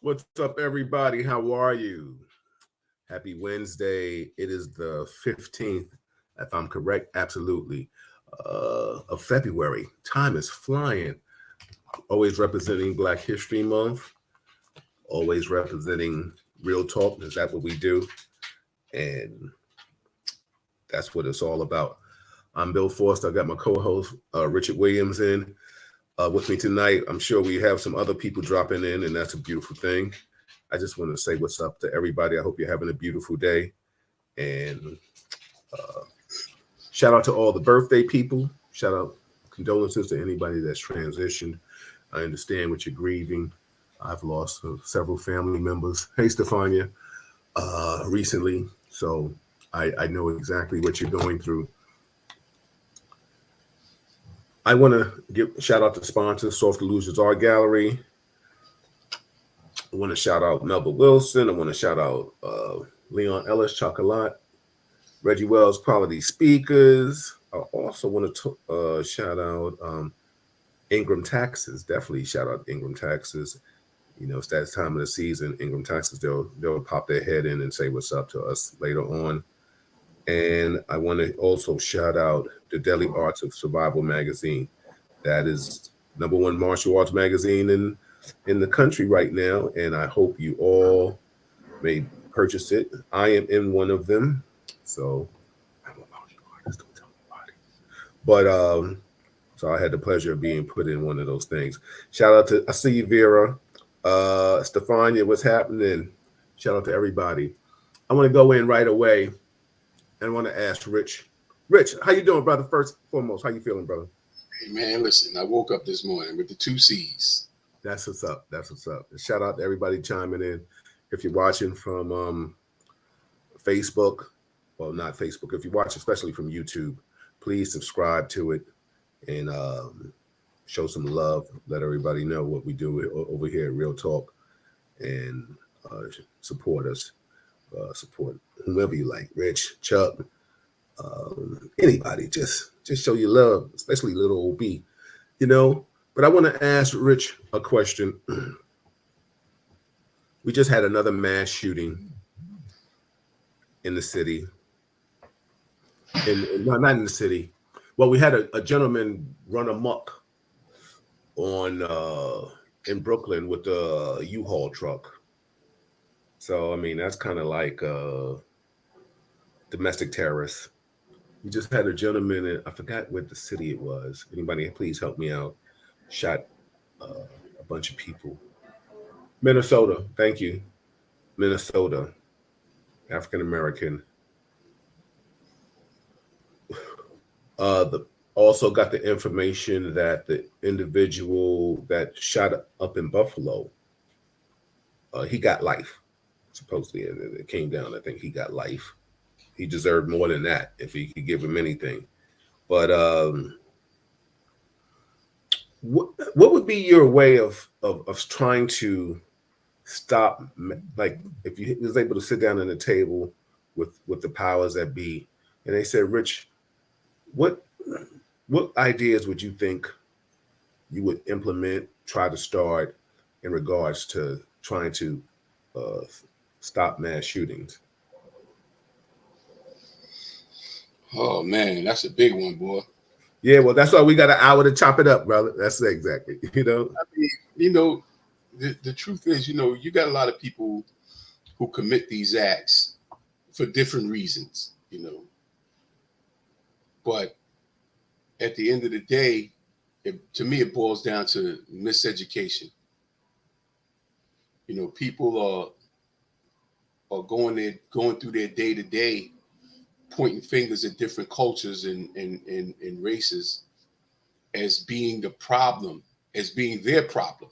What's up, everybody? How are you? Happy Wednesday. It is the 15th, if I'm correct, absolutely, of February. Time is flying. Always representing Black History Month, always representing Real Talk. Is that what we do? And that's what it's all about. I'm Bill Forster. I got my co-host, Richard Williams, in with me tonight. I'm sure we have some other people dropping in, and that's a beautiful thing. I just want to say what's up to everybody. I hope you're having a beautiful day. And shout out to all the birthday people. Shout out, condolences to anybody that's transitioned. I understand what you're grieving. I've lost several family members. Hey, Stefania, recently. So I know exactly what you're going through. I want to give shout out to sponsors, Soft Illusions Art Gallery. I want to shout out Melba Wilson. I want to shout out Leon Ellis Chocolat, Reggie Wells Quality Speakers. I also want to shout out Ingram Taxes. Definitely shout out Ingram Taxes. You know, it's that time of the season. Ingram Taxes, they'll pop their head in and say what's up to us later on. And I want to also shout out the Daily Arts of Survival magazine. That is #1 martial arts magazine in the country right now, and I hope you all may purchase it. I am in one of them, so I'm a martial artist. Don't tell nobody. But so I had the pleasure of being put in one of those things. Shout out to I see you, Vera, Stefania. What's happening? Shout out to everybody. I want to go in right away, and I want to ask Rich. Rich, how you doing, brother? First and foremost, how you feeling, brother? Hey man, listen, I woke up this morning with the 2 C's. That's what's up. That's what's up. And shout out to everybody chiming in. If you're watching from Facebook, well, not Facebook. If you watch, especially from YouTube, please subscribe to it and show some love. Let everybody know what we do over here at Real Talk, and support us. Support whomever you like, Rich, Chuck, anybody. Just show your love, especially little old B. You know. But I want to ask Rich a question. We just had another mass shooting in the city. No, not in the city. Well, we had a gentleman run amok on in Brooklyn with a U-Haul truck. So I mean, that's kind of like domestic terrorists. We just had a gentleman. I forgot what the city it was. Anybody, please help me out. Shot a bunch of people. Minnesota, thank you. Minnesota, African American. The also got the information that the individual that shot up in Buffalo, he got life. Supposedly, it came down. I think he got life. He deserved more than that if he could give him anything. But what would be your way of trying to stop, like if you was able to sit down at a table with the powers that be, and they said, Rich, what ideas would you think you would implement, try to start in regards to trying to stop mass shootings? Oh man, that's a big one, boy. Yeah, well, that's why we got an hour to chop it up, brother. That's exactly, I mean, the truth is, you got a lot of people who commit these acts for different reasons, But at the end of the day, to me, it boils down to miseducation. People are going through their day to day, pointing fingers at different cultures and races as being the problem, as being their problem.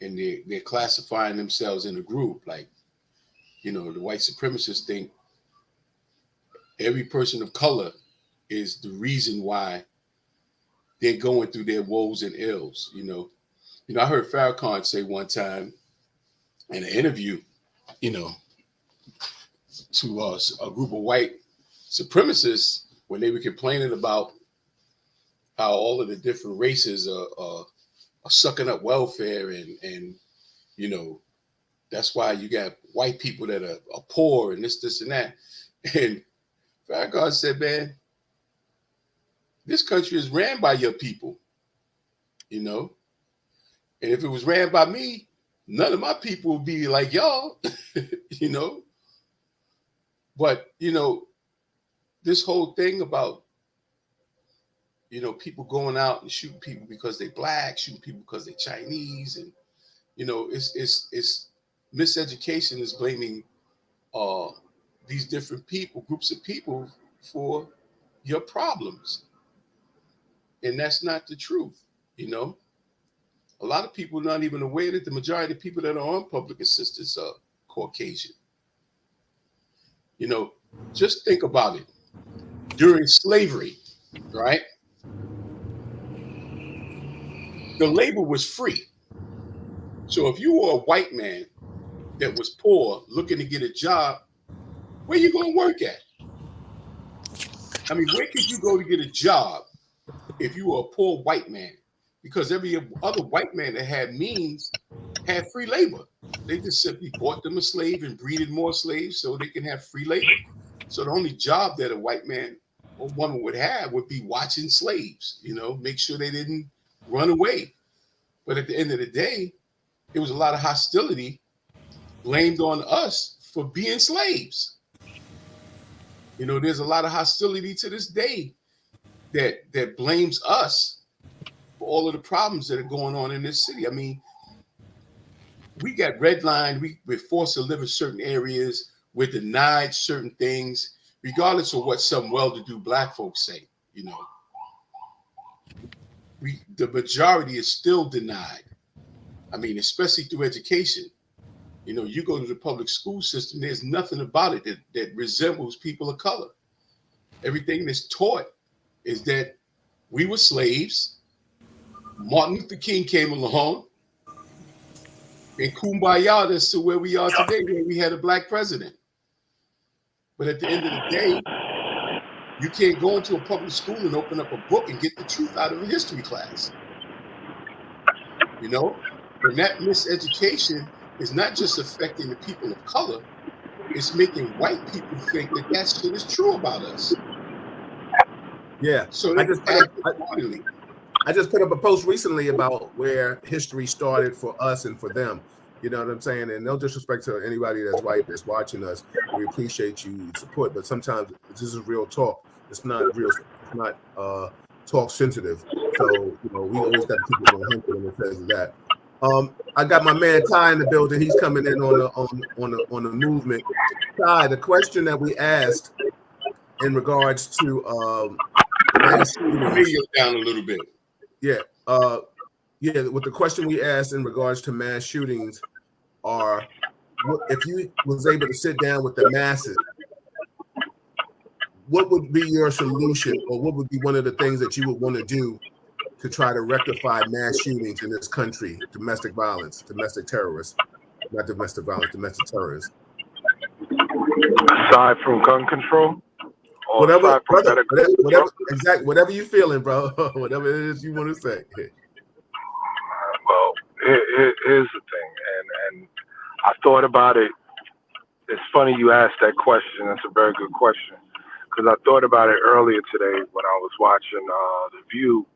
And they're classifying themselves in a group. Like, the white supremacists think every person of color is the reason why they're going through their woes and ills. I heard Farrakhan say one time in an interview, to a group of white supremacists when they were complaining about how all of the different races are are sucking up welfare, and you know, that's why you got white people that are poor and this and that. And Farrakhan said, man, this country is ran by your people, you know. And if it was ran by me, none of my people would be like y'all, you know. But, you know, this whole thing about, you know, people going out and shooting people because they black, shooting people because they Chinese, and you know, it's miseducation is blaming these different people, groups of people, for your problems, and that's not the truth. You know, a lot of people are not even aware that the majority of people that are on public assistance are Caucasian. You know, just think about it. During slavery, right? The labor was free. So if you were a white man that was poor looking to get a job, where you going to work at? I mean, where could you go to get a job if you were a poor white man? Because every other white man that had means had free labor. They just simply bought them a slave and breeded more slaves so they can have free labor. So the only job that a white man or woman would have would be watching slaves, you know, make sure they didn't run away. But at the end of the day, there was a lot of hostility blamed on us for being slaves. You know, there's a lot of hostility to this day that blames us for all of the problems that are going on in this city. I mean, we got redlined. We're forced to live in certain areas. We're denied certain things, regardless of what some well-to-do black folks say. You know, the majority is still denied. I mean, especially through education. You know, you go to the public school system, there's nothing about it that resembles people of color. Everything that's taught is that we were slaves. Martin Luther King came along, and kumbaya, that's to where we are today, where we had a black president. But at the end of the day, you can't go into a public school and open up a book and get the truth out of a history class. You know, and that miseducation is not just affecting the people of color, it's making white people think that that shit is true about us. Yeah. So they act accordingly. I just put up a post recently about where history started for us and for them. You know what I'm saying? And no disrespect to anybody that's white that's watching us. We appreciate you support, but sometimes this is real talk. It's not real. It's not talk sensitive. So you know, we always got to keep it 100 when it says that. I got my man Ty in the building. He's coming in on the movement. Ty, the question that we asked in regards to the video down a little bit. Yeah. With the question we asked in regards to mass shootings are, if you was able to sit down with the masses, what would be your solution, or what would be one of the things that you would want to do to try to rectify mass shootings in this country, domestic violence, domestic terrorists, not domestic violence, domestic terrorists? Aside from gun control? Whatever, brother, whatever you feeling, bro. Whatever it is you want to say. Well, here's the thing, and I thought about it. It's funny you asked that question. That's a very good question, because I thought about it earlier today when I was watching the View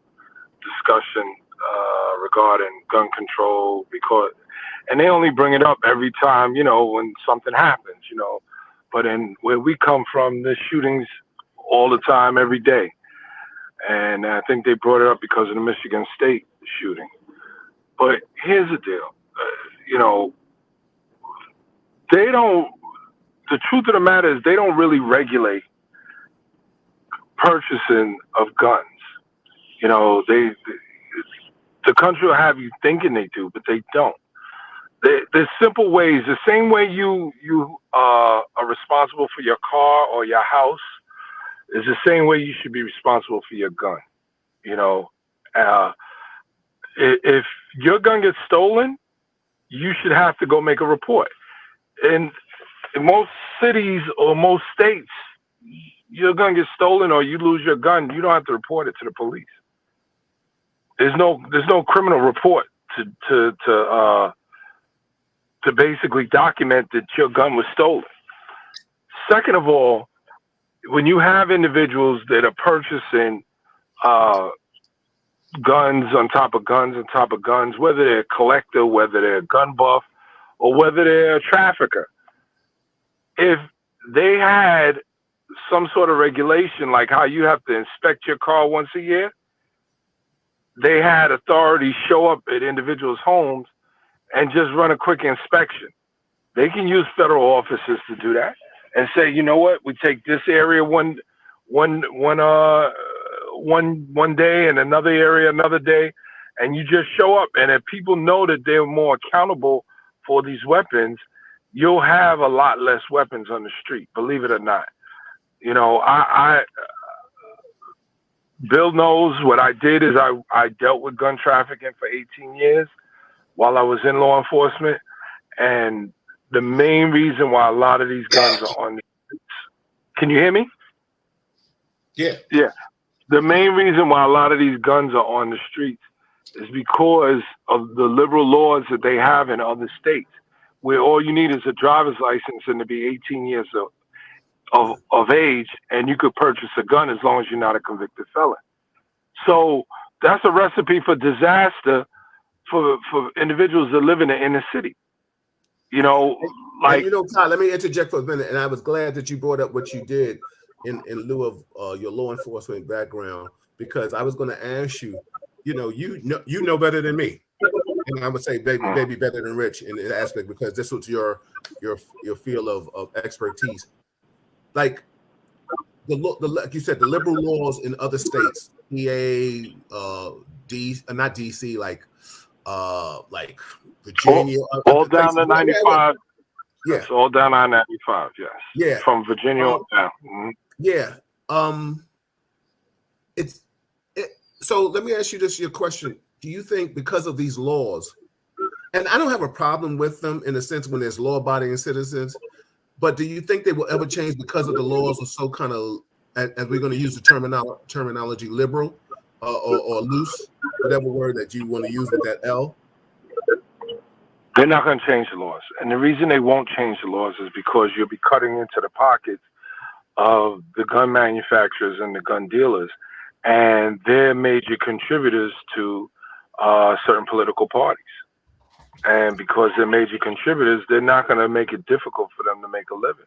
discussion regarding gun control, and they only bring it up every time, you know, when something happens, you know. But in where we come from, there's shootings all the time, every day. And I think they brought it up because of the Michigan State shooting. But here's the deal. You know, the truth of the matter is they don't really regulate purchasing of guns. You know, the country will have you thinking they do, but they don't. There's simple ways. The same way you are responsible for your car or your house is the same way you should be responsible for your gun. You know, if your gun gets stolen, you should have to go make a report. In most cities or most states, your gun gets stolen or you lose your gun, you don't have to report it to the police. There's no criminal report to basically document that your gun was stolen. Second of all, when you have individuals that are purchasing guns on top of guns on top of guns, whether they're a collector, whether they're a gun buff, or whether they're a trafficker, if they had some sort of regulation like how you have to inspect your car once a year, they had authorities show up at individuals' homes and just run a quick inspection. They can use federal officers to do that and say, you know what, we take this area one day and another area another day, and you just show up. And if people know that they're more accountable for these weapons, you'll have a lot less weapons on the street, believe it or not. You know, Bill knows what I did is I dealt with gun trafficking for 18 years while I was in law enforcement. And the main reason why a lot of these guns are on the streets, can you hear me? Yeah. Yeah. The main reason why a lot of these guns are on the streets is because of the liberal laws that they have in other states, where all you need is a driver's license and to be 18 years of age, and you could purchase a gun as long as you're not a convicted felon. So that's a recipe for disaster for individuals that live in the inner city. You know, like, and, you know, Todd, let me interject for a minute. And I was glad that you brought up what you did in lieu of your law enforcement background, because I was going to ask you, you know better than me, and I would say maybe better than Rich in that aspect, because this was your field of expertise. Like like you said, the liberal laws in other states, PA, not DC, like Virginia, all down to 95. Yeah, it's all down on 95. Yes. Yeah, from Virginia on down. Mm-hmm. Yeah. So let me ask you your question. Do you think because of these laws, and I don't have a problem with them in the sense when there's law-abiding citizens, but do you think they will ever change because of the laws are so kind of, as we're going to use the terminology, liberal or loose, whatever word that you want to use with that L? They're not going to change the laws. And the reason they won't change the laws is because you'll be cutting into the pockets of the gun manufacturers and the gun dealers, and they're major contributors to certain political parties. And because they're major contributors, they're not going to make it difficult for them to make a living.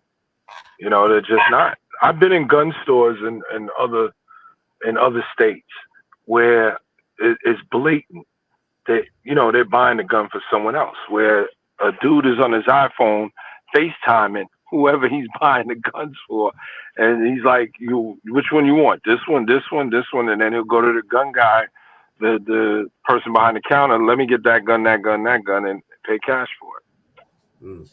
You know, they're just not. I've been in gun stores in other states where it's blatant that, you know, they're buying the gun for someone else, where a dude is on his iPhone FaceTiming whoever he's buying the guns for, and he's like, which one you want? This one, and then he'll go to the gun guy, the person behind the counter, let me get that gun, and pay cash for it. Mm.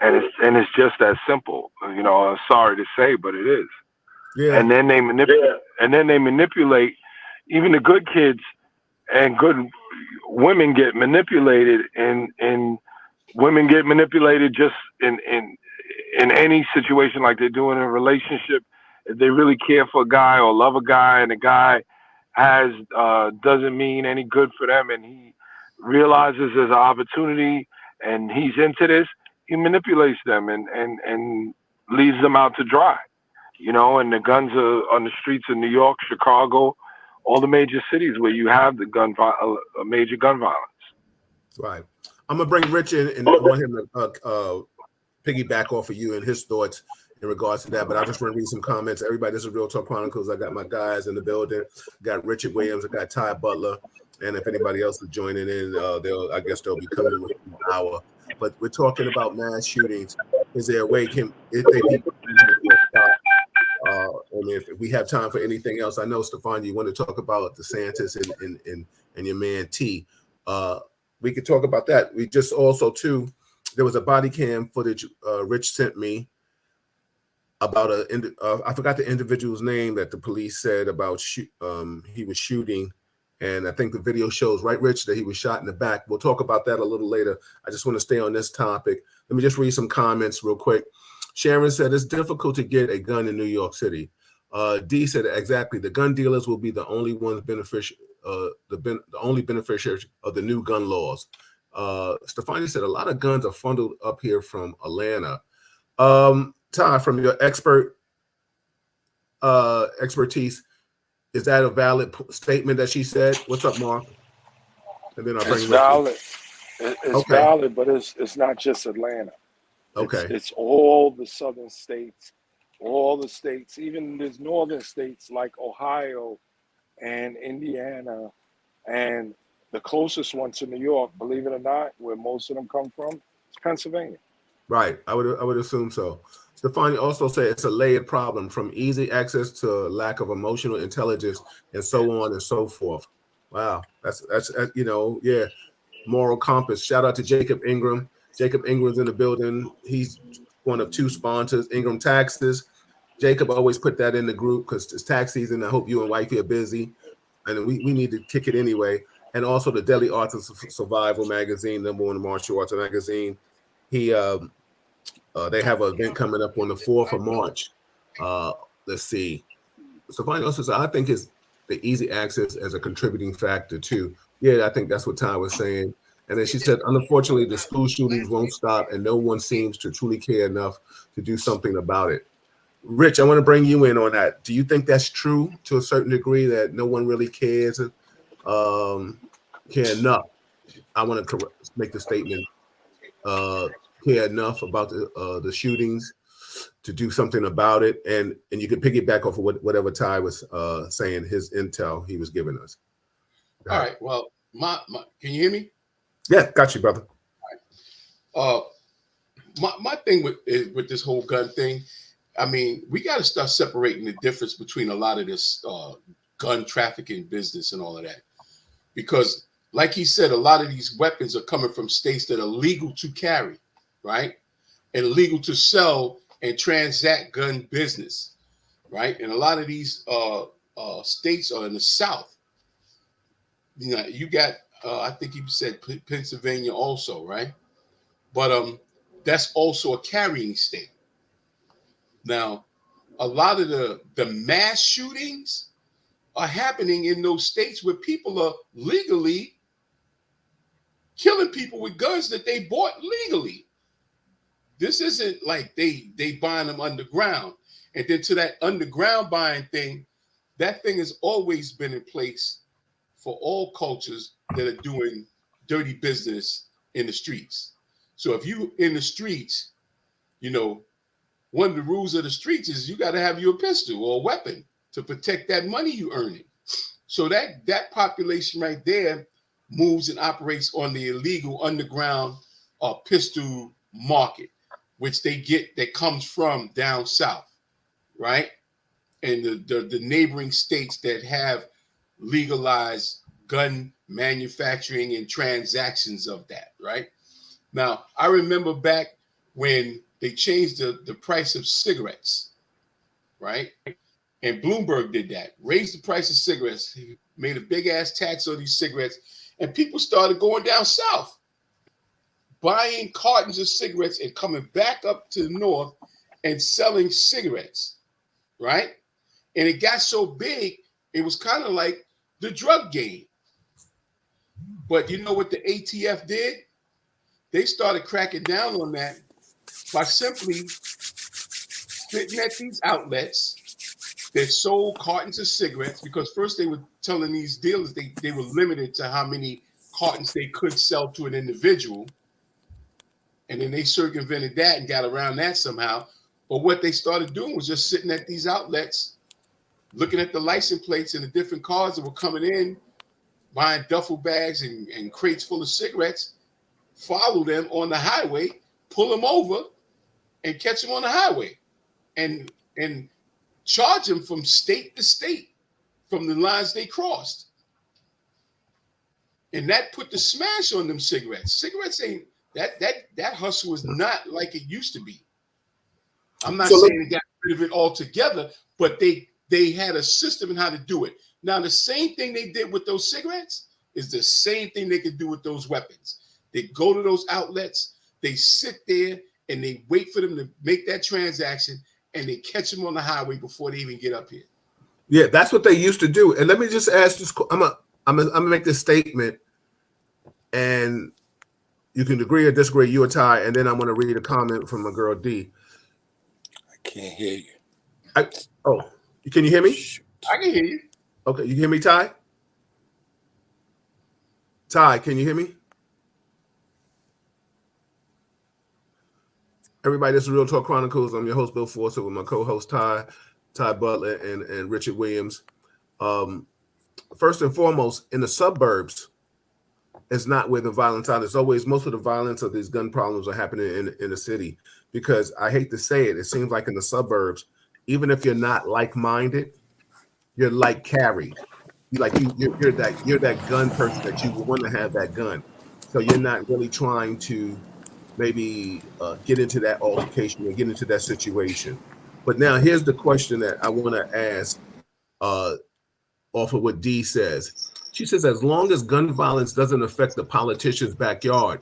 And it's just that simple. You know, I'm sorry to say, but it is. Yeah. And then they manipulate even the good kids, and good women get manipulated, and women get manipulated just in any situation, like they do in a relationship. If they really care for a guy or love a guy, and the guy doesn't mean any good for them, and he realizes there's an opportunity and he's into this, he manipulates them and leaves them out to dry. You know, and the guns are on the streets of New York, Chicago, all the major cities where you have the major gun violence. Right. I'm gonna bring Rich in and want him to piggyback off of you and his thoughts in regards to that. But I just want to read some comments. Everybody, this is Real Talk Chronicles. I got my guys in the building. Got Richard Williams. I got Ty Butler. And if anybody else is joining in, I guess they'll be coming in within an hour. But we're talking about mass shootings. Is there a way and if we have time for anything else, I know, Stefan, you want to talk about DeSantis and your man T. We could talk about that. We just also, too, there was a body cam footage Rich sent me about I forgot the individual's name that the police said about he was shooting. And I think the video shows, right, Rich, that he was shot in the back. We'll talk about that a little later. I just want to stay on this topic. Let me just read some comments real quick. Sharon said, it's difficult to get a gun in New York City. D said, exactly. The gun dealers will be the only ones the only beneficiary of the new gun laws. Stefani said a lot of guns are funneled up here from Atlanta. Ty, from your expertise, is that a valid statement that she said? What's up, Mark? And then I'll bring It's valid. It's okay. valid, but it's not just Atlanta. Okay. It's all the southern states, all the states, even there's northern states like Ohio and Indiana, and the closest one to New York, believe it or not, where most of them come from, is Pennsylvania. Right. I would assume so. Stefani also said it's a layered problem, from easy access to lack of emotional intelligence and so on and so forth. Wow. That's yeah. Moral compass. Shout out to Jacob Ingram. Jacob Ingram's in the building. He's one of two sponsors, Ingram Taxes. Jacob always put that in the group because it's tax season. I hope you and wifey are busy. And we need to kick it anyway. And also the Deadly Arts of Survival magazine, #1 martial arts magazine. They have an event coming up on the 4th of March. Let's see. Stefani also said, I think it's the easy access as a contributing factor too. Yeah, I think that's what Ty was saying. And then she said, unfortunately, the school shootings won't stop and no one seems to truly care enough to do something about it. Rich, I want to bring you in on that. Do you think that's true to a certain degree, that no one really cares, care enough? I want to make the statement, care enough about the shootings to do something about it, and you can piggyback off of whatever Ty was saying, his intel he was giving us. All right. Well, my can you hear me? Yeah, got you, brother. All right. My thing with this whole gun thing, I mean, we got to start separating the difference between a lot of this gun trafficking business and all of that, because, like he said, a lot of these weapons are coming from states that are legal to carry, right, and legal to sell and transact gun business, right? And a lot of these states are in the South. You know, you got, I think you said Pennsylvania also, right? But that's also a carrying state. Now, a lot of the mass shootings are happening in those states where people are legally killing people with guns that they bought legally. This isn't like they buying them underground. And then to that underground buying thing, that thing has always been in place for all cultures that are doing dirty business in the streets. So if you in the streets, you know, one of the rules of the streets is you got to have your pistol or a weapon to protect that money you earning. So that population right there moves and operates on the illegal underground pistol market, which they get, that comes from down south, right? And the neighboring states that have legalized gun manufacturing and transactions of that, right? Now, I remember back when they changed the price of cigarettes, right? And Bloomberg did that, raised the price of cigarettes, he made a big ass tax on these cigarettes, and people started going down south, buying cartons of cigarettes and coming back up to the north and selling cigarettes, right? And it got so big, it was kind of like the drug game. But you know what the ATF did? They started cracking down on that by simply sitting at these outlets that sold cartons of cigarettes, because first they were telling these dealers they were limited to how many cartons they could sell to an individual. And then they circumvented that and got around that somehow. But what they started doing was just sitting at these outlets, looking at the license plates and the different cars that were coming in, buying duffel bags and crates full of cigarettes, follow them on the highway, pull them over, and catch them on the highway, and charge them from state to state from the lines they crossed. And that put the smash on them cigarettes. Cigarettes ain't that hustle is not like it used to be. I'm not saying they got rid of it altogether, but they had a system in how to do it. Now, the same thing they did with those cigarettes is the same thing they can do with those weapons. They go to those outlets, they sit there, and they wait for them to make that transaction, and they catch them on the highway before they even get up here. Yeah, that's what they used to do. And let me just ask this: I'm gonna make this statement, and you can agree or disagree, you or Ty, and then I'm gonna read a comment from my girl D. I can't hear you. Can you hear me? I can hear you. Okay, you hear me, Ty? Ty, can you hear me? Everybody, this is Real Talk Chronicles. I'm your host, Bill Forster, with my co-host Ty Butler, and Richard Williams. First and foremost, in the suburbs, it's not where the violence is. It's always, most of the violence of these gun problems are happening in the city. Because I hate to say it, it seems like in the suburbs, even if you're not like-minded, you're like carried. You're that gun person that you want to have that gun. So you're not really trying to maybe get into that altercation or get into that situation. But now here's the question that I want to ask off of what Dee says. She says, as long as gun violence doesn't affect the politician's backyard,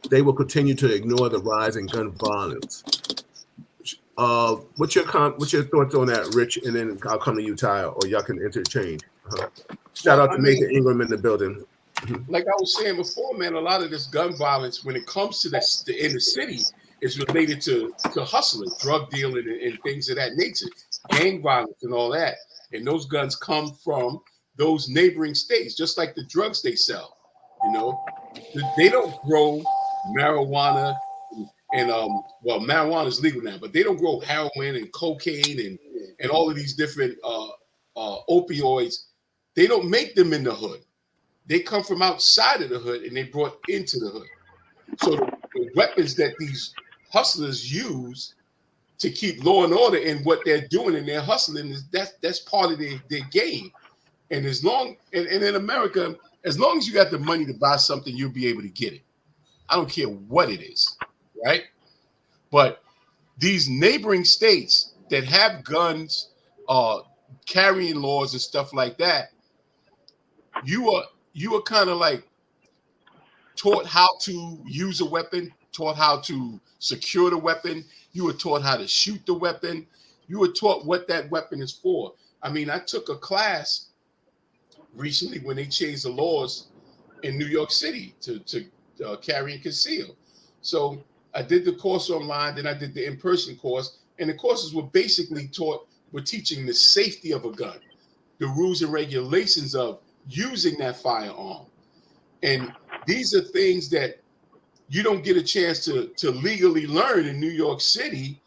they will continue to ignore the rise in gun violence. What's your thoughts on that, Rich? And then I'll come to you, Ty, or y'all can interchange. Shout out to Nathan Ingram in the building. Like I was saying before, man, a lot of this gun violence, when it comes to the inner city, is related to hustling, drug dealing, and things of that nature, gang violence, and all that. And those guns come from those neighboring states, just like the drugs they sell. You know, they don't grow marijuana, and well, marijuana is legal now, but they don't grow heroin and cocaine and all of these different opioids. They don't make them in the hood. They come from outside of the hood and they brought into the hood. So the weapons that these hustlers use to keep law and order in what they're doing and they're hustling, that's part of their game. And and in America, as long as you got the money to buy something, you'll be able to get it. I don't care what it is, right? But these neighboring states that have guns, carrying laws and stuff like that, you are kind of like taught how to use a weapon, taught how to secure the weapon. You were taught how to shoot the weapon. You were taught what that weapon is for. I mean, I took a class recently when they changed the laws in New York City to carry and conceal. So I did the course online, then I did the in-person course, and the courses were basically we're teaching the safety of a gun, the rules and regulations of using that firearm. And these are things that you don't get a chance to legally learn in New York City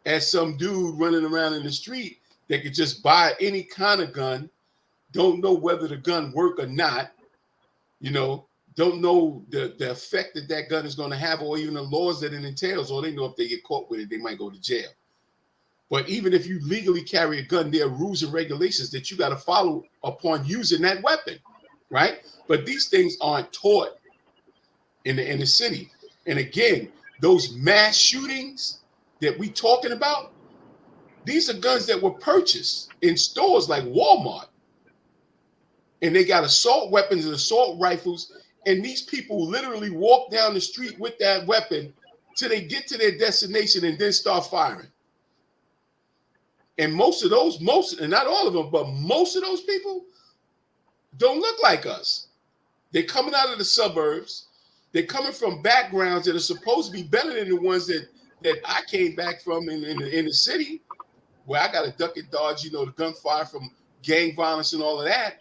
as some dude running around in the street that could just buy any kind of gun, don't know whether the gun work or not, don't know the effect that gun is going to have or even the laws that it entails. Or they know if they get caught with it, they might go to jail. But even if you legally carry a gun, there are rules and regulations that you got to follow upon using that weapon, right? But these things aren't taught in the inner city. And again, those mass shootings that we talking about, these are guns that were purchased in stores like Walmart. And they got assault weapons and assault rifles. And these people literally walk down the street with that weapon till they get to their destination and then start firing. And most of those, and not all of them, but most of those people don't look like us. They're coming out of the suburbs. They're coming from backgrounds that are supposed to be better than the ones that I came back from in the city, where I got to duck and dodge, the gunfire from gang violence and all of that,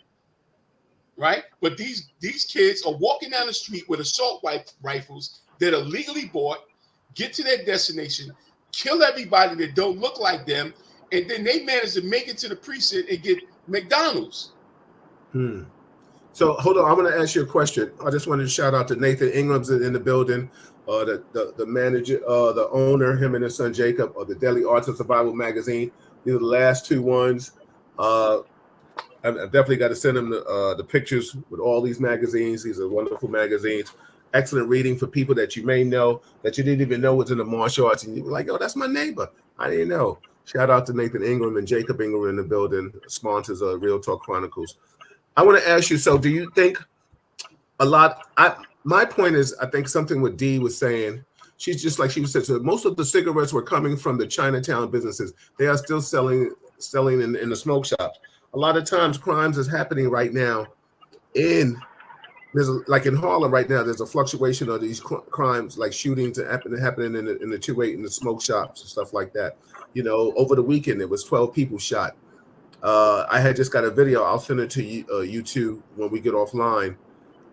right? But these kids are walking down the street with assault rifles that are legally bought, get to their destination, kill everybody that don't look like them, and then they manage to make it to the precinct and get McDonald's. So hold on, I'm going to ask you a question. I just wanted to shout out to Nathan Ingram's in the building, the manager, the owner, him and his son Jacob of the Daily Arts and Survival magazine. These are the last two ones. I've definitely got to send them the pictures with all these magazines. These are wonderful magazines. Excellent reading for people that you may know that you didn't even know was in the martial arts, and you were like, "Oh, that's my neighbor. I didn't know." Shout out to Nathan Ingram and Jacob Ingram in the building, sponsors of Real Talk Chronicles. I want to ask you, so do you think my point is, I think something what Dee was saying, she's just like she said, so most of the cigarettes were coming from the Chinatown businesses. They are still selling in the smoke shops. A lot of times crimes is happening right now in like in Harlem right now, there's a fluctuation of these crimes, like shootings happening in the 2-8 in the smoke shops and stuff like that. Over the weekend there was 12 people shot. I had just got a video. I'll send it to you two when we get offline,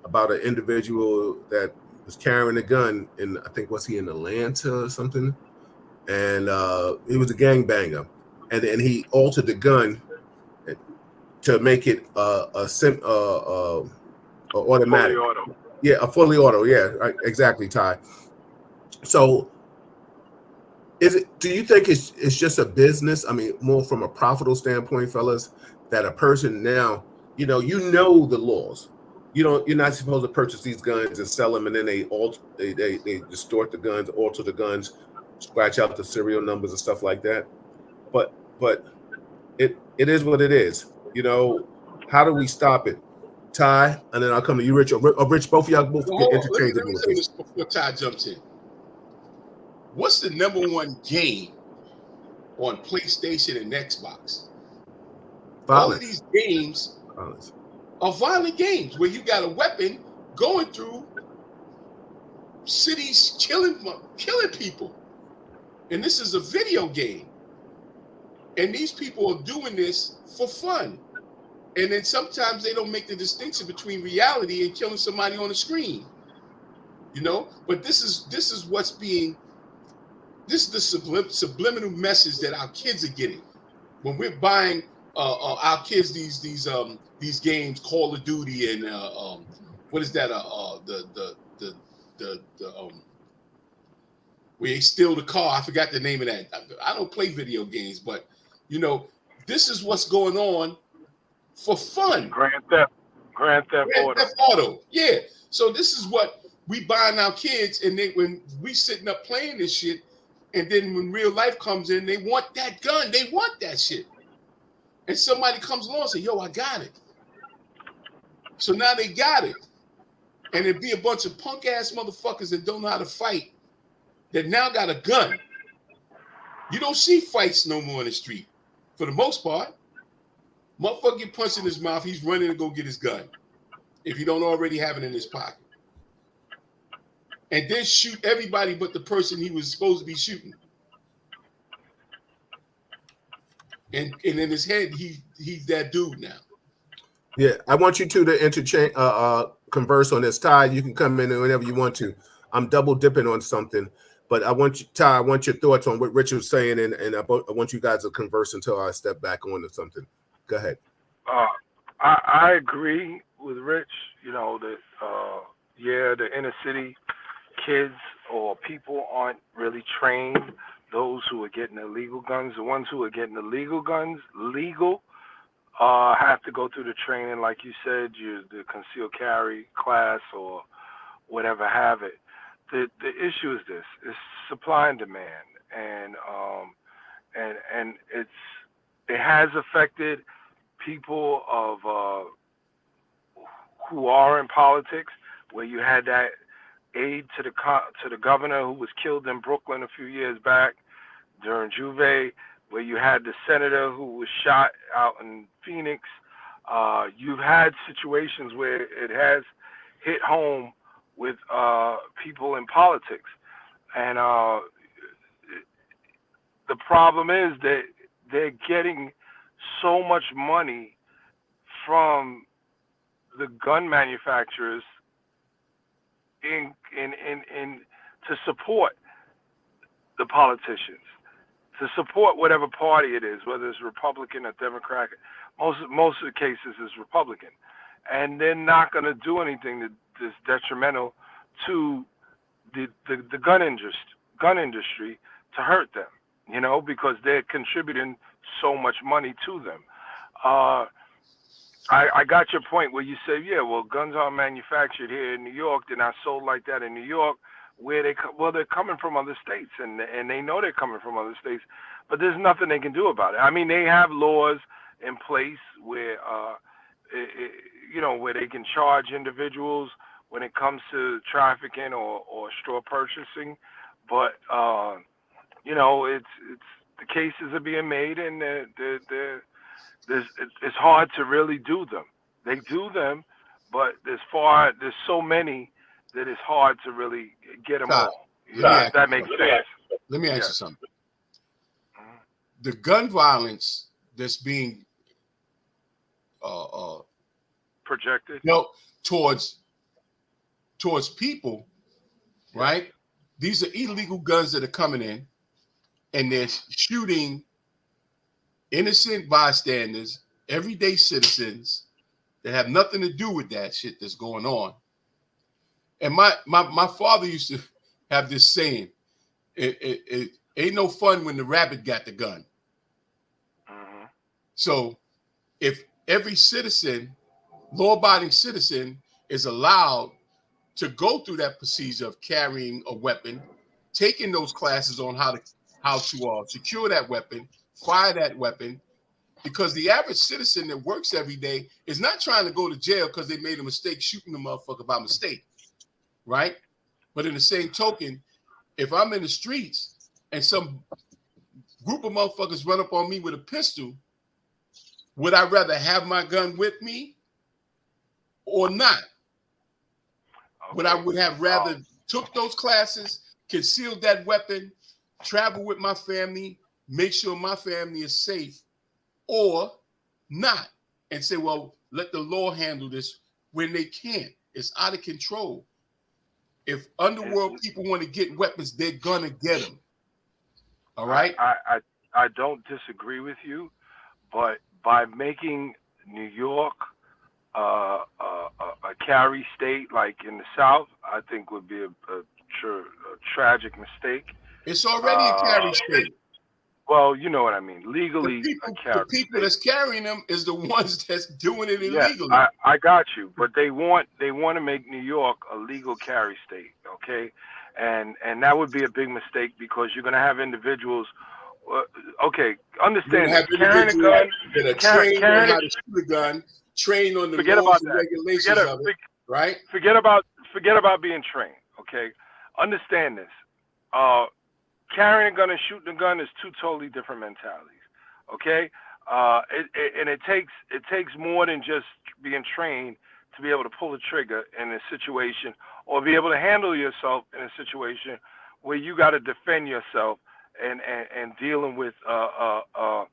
about an individual that was carrying a gun I think, was he in Atlanta or something? And he was a gangbanger, and he altered the gun to make it automatic. Fully auto. Yeah, a fully auto. Yeah, right, exactly, Ty. So, do you think it's just a business? I mean, more from a profitable standpoint, fellas, that a person now, you know the laws. You're not supposed to purchase these guns and sell them, and then they distort the guns, alter the guns, scratch out the serial numbers and stuff like that. But it is what it is. How do we stop it? Ty, and then I'll come to you, Rich. Rich, both of y'all both Well, get hold on. Let me interchangeable with say this. this before Ty jumps in. What's the number 1 game on PlayStation and Xbox? Violence. All of these games are violent games where you got a weapon going through cities, killing people. And this is a video game. And these people are doing this for fun. And then sometimes they don't make the distinction between reality and killing somebody on the screen. But this is what's being, this is the subliminal message that our kids are getting when we're buying our kids these games, Call of Duty and what is that? Where they steal the car. I forgot the name of that. I don't play video games, but this is what's going on for fun. Grand Theft Auto. Yeah. So this is what we buying our kids, and when we sitting up playing this shit, and then when real life comes in, they want that gun. They want that shit. And somebody comes along and say, yo, I got it. So now they got it. And it'd be a bunch of punk ass motherfuckers that don't know how to fight that now got a gun. You don't see fights no more in the street for the most part. Motherfucker get punched in his mouth, he's running to go get his gun if he don't already have it in his pocket. And then shoot everybody but the person he was supposed to be shooting. And in his head, he's that dude now. Yeah, I want you two to interchange, converse on this. Ty, you can come in whenever you want to. I'm double dipping on something, but I want you, Ty, I want your thoughts on what Richard was saying, and I want you guys to converse until I step back on to something. Go ahead. I agree with Rich. That the inner city kids or people aren't really trained. Those who are getting illegal guns, the ones who are getting illegal guns, have to go through the training, like you said, the concealed carry class or whatever have it. The issue is this: it's supply and demand, and it has affected people of who are in politics, where you had that aide to the governor who was killed in Brooklyn a few years back during Juve, where you had the senator who was shot out in Phoenix. You've had situations where it has hit home with people in politics. And the problem is that they're getting so much money from the gun manufacturers in to support the politicians, to support whatever party it is, whether it's Republican or Democratic. Most of the cases is Republican, and they're not going to do anything that's detrimental to the gun industry to hurt them, because they're contributing so much money to them. I got your point where you say, yeah, well, guns aren't manufactured here in New York. They're not sold like that in New York. They're coming from other states, and they know they're coming from other states, but there's nothing they can do about it. I mean, they have laws in place where, where they can charge individuals when it comes to trafficking or straw purchasing, but it's the cases are being made, and it's hard to really do them. They do them, but there's so many that it's hard to really get them Todd, all. If that makes sense. Let me ask Yes. you something. The gun violence that's being Projected. towards people, Yes. right? These are illegal guns that are coming in, and they're shooting innocent bystanders, everyday citizens that have nothing to do with that shit that's going on. And my father used to have this saying: "It ain't no fun when the rabbit got the gun." Mm-hmm. So if every citizen, law-abiding citizen, is allowed to go through that procedure of carrying a weapon, taking those classes on how to secure that weapon, fire that weapon, because the average citizen that works every day is not trying to go to jail because they made a mistake shooting the motherfucker by mistake, right? But in the same token, if I'm in the streets and some group of motherfuckers run up on me with a pistol, would I rather have my gun with me or not? But I would have rather took those classes, concealed that weapon, travel with my family, make sure my family is safe, or not, and say, well, let the law handle this when they can't. It's out of control. If underworld people want to get weapons, they're gonna get them. All right. I don't disagree with you, but by making New York a carry state like in the South, I think would be a tragic mistake. It's already a carry state. Well, you know what I mean. Legally, the people that's carrying them is the ones that's doing it illegally. Yeah, I got you, but they want to make New York a legal carry state, okay? And that would be a big mistake because you're going to have individuals. Okay, understand that. Carrying a gun, that are trained on how to shoot a gun, trained on the laws and regulations of it, right? Forget about being trained. Okay, understand this. Carrying a gun and shooting a gun is two totally different mentalities. Okay, it takes more than just being trained to be able to pull the trigger in a situation or be able to handle yourself in a situation where you got to defend yourself and dealing with a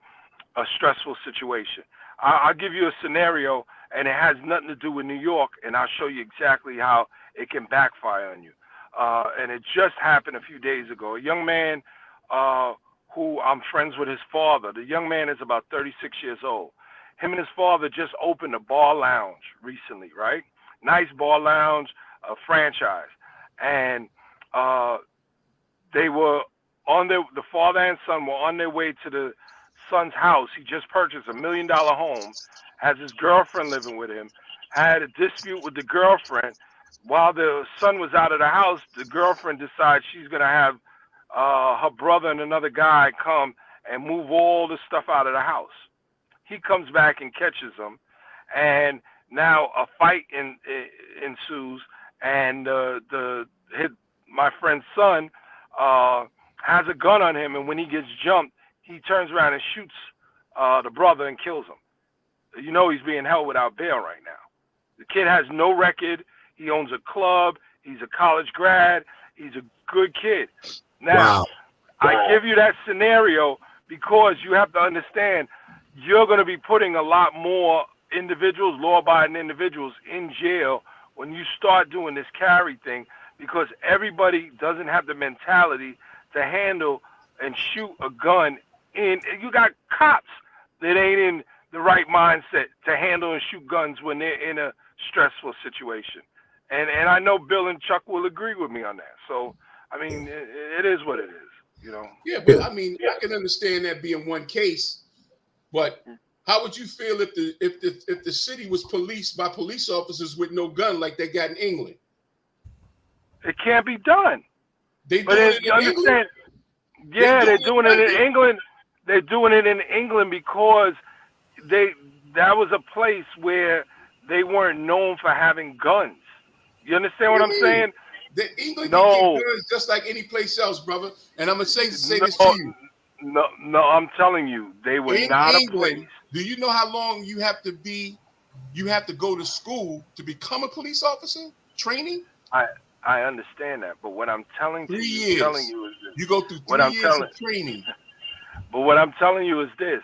stressful situation. I'll give you a scenario, and it has nothing to do with New York, and I'll show you exactly how it can backfire on you. And it just happened a few days ago. A young man who I'm friends with his father. The young man is about 36 years old. Him and his father just opened a bar lounge recently, right? Nice bar lounge, a franchise. And they were the father and son were on their way to the son's house. He just purchased $1 million home, has his girlfriend living with him, had a dispute with the girlfriend. While the son was out of the house, the girlfriend decides she's going to have her brother and another guy come and move all the stuff out of the house. He comes back and catches them, and now a fight ensues, and my friend's son has a gun on him, and when he gets jumped, he turns around and shoots the brother and kills him. You know he's being held without bail right now. The kid has no record. He owns a club. He's a college grad. He's a good kid. Now, I give you that scenario because you have to understand you're going to be putting a lot more individuals, law-abiding individuals, in jail when you start doing this carry thing because everybody doesn't have the mentality to handle and shoot a gun in. You got cops that ain't in the right mindset to handle and shoot guns when they're in a stressful situation. And I know Bill and Chuck will agree with me on that. So, I mean, it is what it is, you know. Yeah, but I mean, I can understand that being one case, but how would you feel if the city was policed by police officers with no gun like they got in England? It can't be done. They doing it in England? Yeah, they're doing it in England. They're doing it in England because that was a place where they weren't known for having guns. You understand what I'm saying? The England can get guns just like any place else, brother. And I'm gonna say this to you. No, I'm telling you, they were not a place. Do you know how long you have to be you have to go to school to become a police officer. Training. I understand that, but what I'm telling 3 you, years. telling you is this. You go through What 3 I'm years telling, of training. but what I'm telling you is this: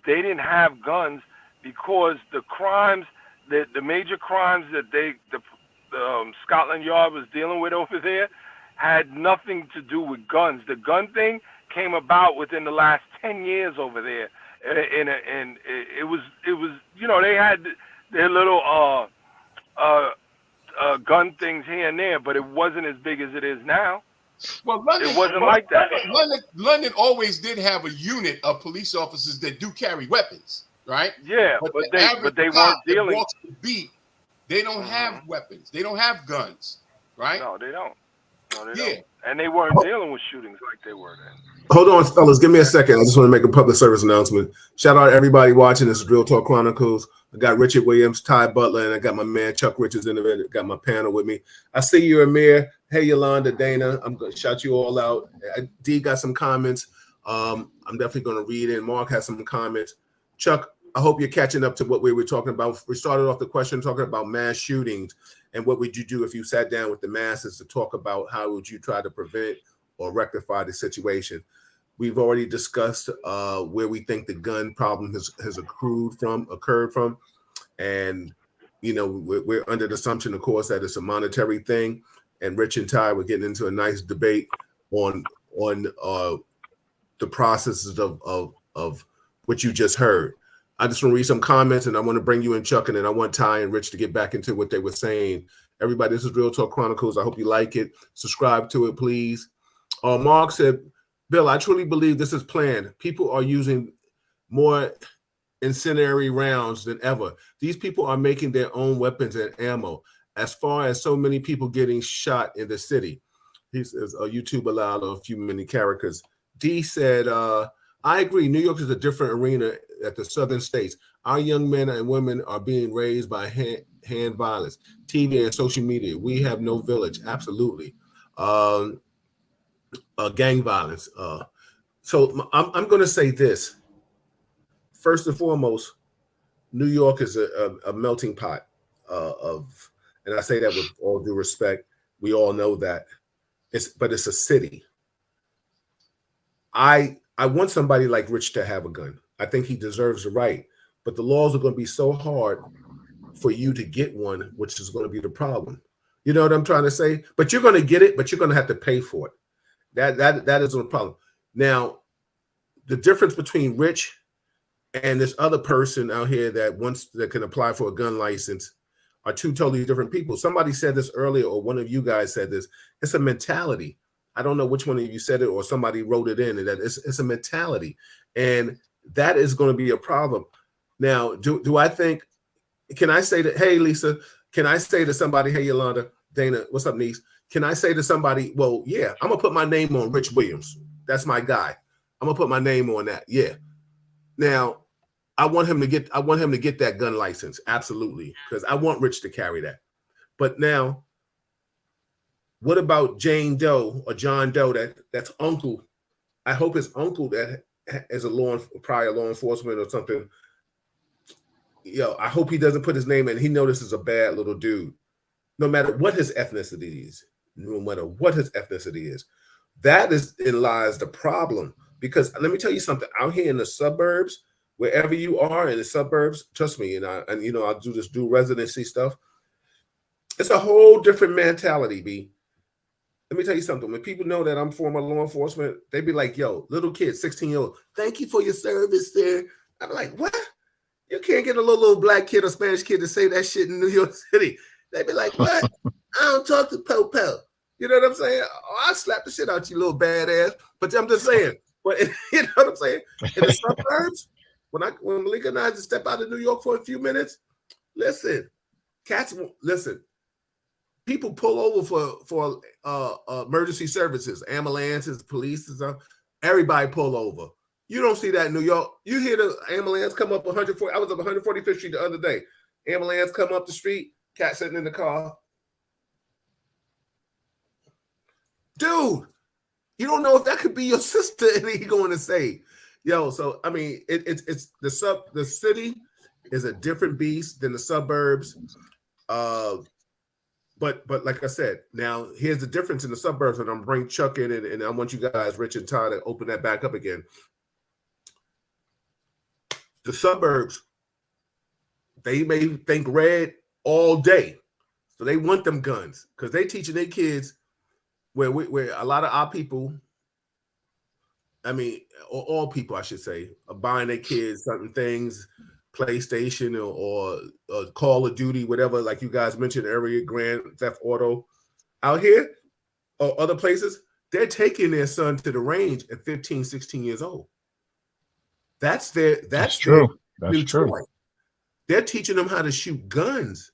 they didn't have guns because the crimes, the major crimes that the Scotland Yard was dealing with over there, had nothing to do with guns. The gun thing came about within the last 10 years over there, and it was they had their little gun things here and there, but it wasn't as big as it is now. Well, London, it wasn't like that. London always did have a unit of police officers that do carry weapons, right? Yeah, but they weren't dealing. Walks the beat, they don't have weapons. They don't have guns, right? No, they don't. Don't. And they weren't dealing with shootings like they were then. Hold on, fellas. Give me a second. I just want to make a public service announcement. Shout out to everybody watching. This is Real Talk Chronicles. I got Richard Williams, Ty Butler, and I got my man Chuck Richards in the got my panel with me. I see you, Amir. Hey, Yolanda, Dana. I'm going to shout you all out. D got some comments. I'm definitely going to read it. Mark has some comments. Chuck, I hope you're catching up to what we were talking about. We started off the question talking about mass shootings and what would you do if you sat down with the masses to talk about how would you try to prevent or rectify the situation. We've already discussed where we think the gun problem has occurred from. And, we're under the assumption, of course, that it's a monetary thing. And Rich and Ty were getting into a nice debate on the processes of what you just heard. I just want to read some comments, and I want to bring you in, Chuck, and then I want Ty and Rich to get back into what they were saying. Everybody, this is Real Talk Chronicles. I hope you like it. Subscribe to it, please. Mark said, Bill, I truly believe this is planned. People are using more incendiary rounds than ever. These people are making their own weapons and ammo. As far as so many people getting shot in the city. He says, YouTube allowed a few many characters. D said, I agree. New York is a different arena at the southern states. Our young men and women are being raised by hand violence, TV and social media. We have no village. Absolutely. Gang violence. So I'm going to say this. First and foremost, New York is a melting pot of, and I say that with all due respect. We all know that. But it's a city. I want somebody like Rich to have a gun. I think he deserves the right. But the laws are going to be so hard for you to get one, which is going to be the problem. You know what I'm trying to say? But you're going to get it, but you're going to have to pay for it. That is a problem. Now, the difference between Rich and this other person out here that can apply for a gun license are two totally different people. Somebody said this earlier, or one of you guys said this. It's a mentality. I don't know which one of you said it, or somebody wrote it in, and that it's a mentality, and that is going to be a problem. Now, do I think? Can I say that? Hey, Lisa, can I say to somebody? Hey, Yolanda, Dana, what's up, niece? Can I say to somebody? Well, yeah, I'm gonna put my name on Rich Williams. That's my guy. I'm gonna put my name on that. Yeah. Now, I want him to get that gun license, absolutely, because I want Rich to carry that. But now, what about Jane Doe or John Doe? That's uncle. I hope his uncle that is a prior law enforcement or something. I hope he doesn't put his name in. He knows this is a bad little dude. No matter what his ethnicity is, that lies the problem. Because let me tell you something. Out here in the suburbs, wherever you are in the suburbs, trust me, and I'll do residency stuff. It's a whole different mentality, B. Let me tell you something. When people know that I'm former law enforcement, they be like, yo, little kid, 16-year-old, thank you for your service, sir. I'm like, what? You can't get a little black kid or Spanish kid to say that shit in New York City. They be like, what? I don't talk to Po-Po. You know what I'm saying? Oh, I slap the shit out you, little badass. But I'm just saying. But you know what I'm saying? In the suburbs, when Malika and I just step out of New York for a few minutes, listen, people pull over for emergency services, ambulances, police, and stuff. Everybody pull over. You don't see that in New York. You hear the ambulance come up 140. I was up 145th Street the other day. Ambulance come up the street, cat sitting in the car. Dude, you don't know if that could be your sister and he going to say, yo, so I mean, it's the city is a different beast than the suburbs. But like I said, now here's the difference in the suburbs, and I'm bring Chuck in, and I want you guys, Rich and Todd, to open that back up again. The suburbs, they may think red all day, so they want them guns because they teaching their kids where a lot of our people, I mean, or all people, I should say, are buying their kids certain things, PlayStation or Call of Duty, whatever, like you guys mentioned earlier, Grand Theft Auto. Out here or other places, they're taking their son to the range at 15, 16 years old. That's true. Their That's new true. toy. They're teaching them how to shoot guns.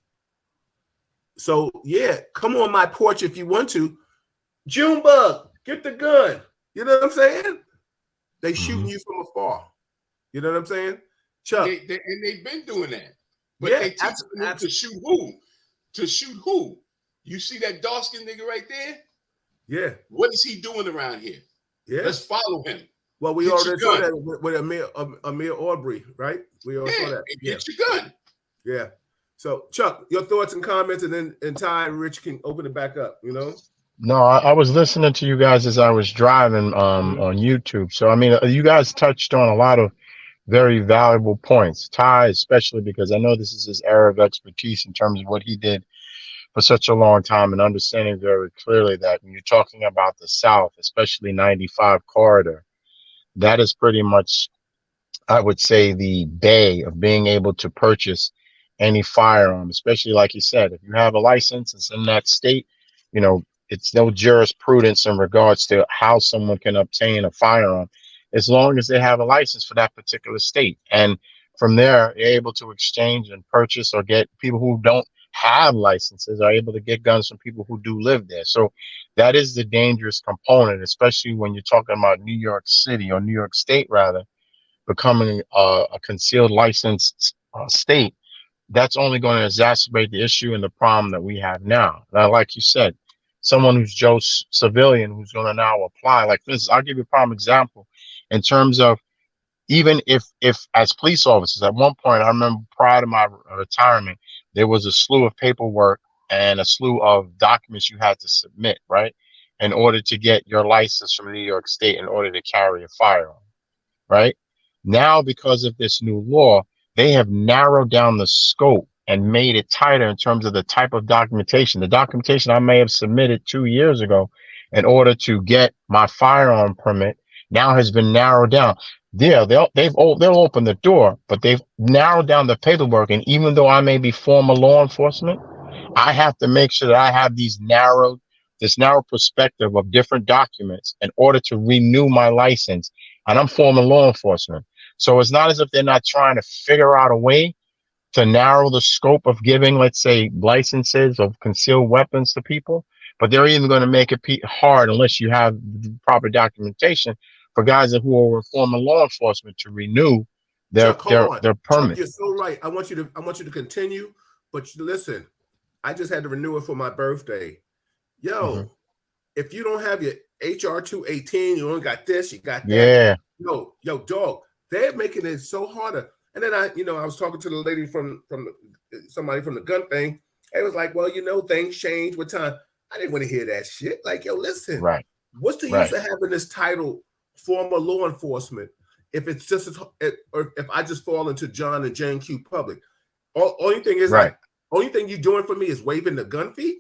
So, yeah, come on my porch if you want to. Junebug, get the gun. You know what I'm saying? They shooting you from afar. You know what I'm saying? Chuck. And they've been doing that. But Yeah, they teach them to shoot who? To shoot who? You see that dark-skinned nigga right there? Yeah. What is he doing around here? Yeah. Let's follow him. Well, we already saw that with Amir Aubrey, right? We already saw that. Get your gun. Yeah. So, Chuck, your thoughts and comments, and then Ty and Rich can open it back up, you know? No, I was listening to you guys as I was driving on YouTube. So, I mean, you guys touched on a lot of very valuable points. Ty, especially because I know this is his area of expertise in terms of what he did for such a long time, and understanding very clearly that when you're talking about the South, especially 95 corridor, that is pretty much, I would say, the bay of being able to purchase any firearm, especially like you said, if you have a license, it's in that state, you know, it's no jurisprudence in regards to how someone can obtain a firearm, as long as they have a license for that particular state. And from there, you're able to exchange and purchase, or get people who don't have licenses are able to get guns from people who do live there. So that is the dangerous component, especially when you're talking about New York City, or New York State rather, becoming a concealed licensed state. That's only going to exacerbate the issue and the problem that we have now. Now, like you said, someone who's Joe civilian who's going to now apply, like this, I'll give you a prime example in terms of, even if as police officers, at one point, I remember prior to my retirement, there was a slew of paperwork and a slew of documents you had to submit, right, in order to get your license from New York State in order to carry a firearm, right? Now, because of this new law, they have narrowed down the scope and made it tighter in terms of the type of documentation. The documentation I may have submitted 2 years ago in order to get my firearm permit now has been narrowed down. Yeah, they'll open the door, but they've narrowed down the paperwork. And even though I may be former law enforcement, I have to make sure that I have this narrow perspective of different documents in order to renew my license. And I'm former law enforcement. So it's not as if they're not trying to figure out a way to narrow the scope of giving, let's say, licenses of concealed weapons to people, but they're even going to make it hard, unless you have the proper documentation, for guys who are former law enforcement to renew their permit. Chuck, you're so right. I want you to continue, but listen, I just had to renew it for my birthday. Yo, if you don't have your HR 218, you only got this, you got that. Yeah. Yo, dog, they're making it so harder. And then I was talking to the lady from somebody from the gun thing. It was like, well, things change with time. I didn't want to hear that shit. Like, yo, listen, right. What's the use of having this title, former law enforcement, if it's just or if I just fall into John and Jane Q public? Only thing is, only thing you're doing for me is waiving the gun fee.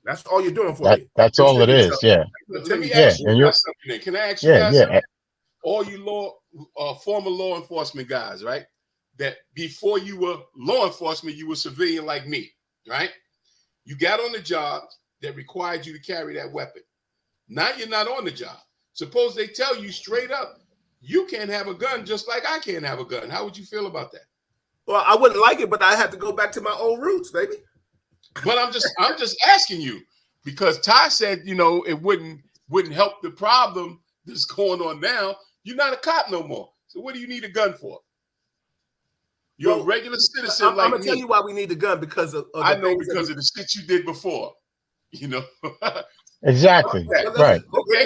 That's all you're doing for me. That's all it is. Yeah. Let me ask you guys something. Can I ask you guys something? All you former law enforcement guys, right? That before you were law enforcement, you were civilian like me, right? You got on the job that required you to carry that weapon. Now you're not on the job. Suppose they tell you straight up, you can't have a gun just like I can't have a gun. How would you feel about that? Well, I wouldn't like it, but I have to go back to my old roots, baby. But I'm just asking you, because Ty said, it wouldn't help the problem that's going on now. You're not a cop no more. So what do you need a gun for? You're a regular citizen. I'm gonna tell you why we need the gun, because of I know, because of the shit you did before. Exactly. Okay. Right. Okay.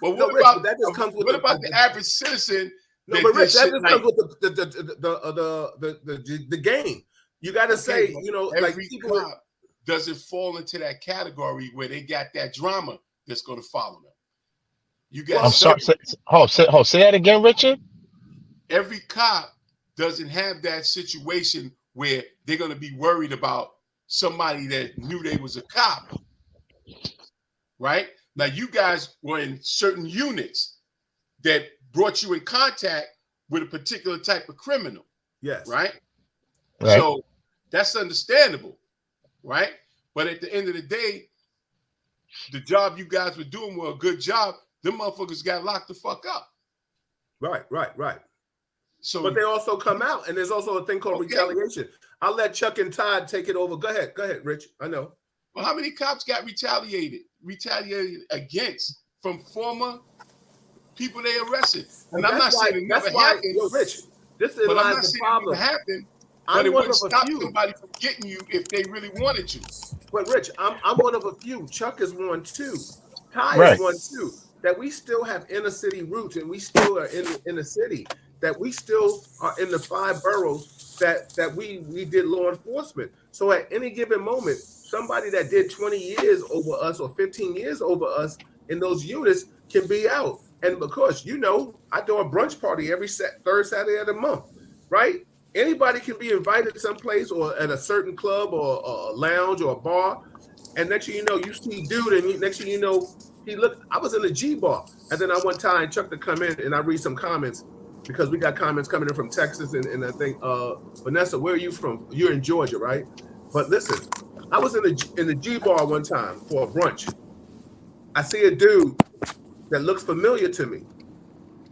But what about the average citizen No, but Rich, that shit just like, comes with the game. You got to say, but you know, like every people. cop doesn't fall into that category where they got that drama that's going to follow them. You got I'm sorry. Say that again, Richard. every cop doesn't have that situation where they're going to be worried about somebody that knew they was a cop, right? Now, you guys were in certain units that brought you in contact with a particular type of criminal. Yes. Right? Right. So that's understandable, right? But at the end of the day, the job you guys were doing was a good job. Them motherfuckers got locked the fuck up. Right. So, but they also come out, and there's also a thing called retaliation. I'll let Chuck and Todd take it over. Go ahead, Rich. I know. Well, how many cops got retaliated against from former people they arrested? And I'm not saying it never happened. Yo, Rich, this is but I'm not the saying problem. it never happened. But I'm it one wouldn't of a stop few. somebody from getting you if they really wanted to. But Rich, I'm one of a few. Chuck is one too. Ty Right. is one too. That we still have inner city roots, and we still are in the city. That we still are in the 5 boroughs that we did law enforcement. So at any given moment, somebody that did 20 years over us or 15 years over us in those units can be out. And because I do a brunch party every third Saturday of the month, right? Anybody can be invited someplace or at a certain club or a lounge or a bar, and next thing you know, you see dude, and next thing you know, he looked. I was in the G bar, and then I one time Chuck to come in, and I read some comments because we got comments coming in from Texas, and I think Vanessa, where are you from? You're in Georgia, right? But listen, I was in the G bar one time for a brunch. I see a dude that looks familiar to me,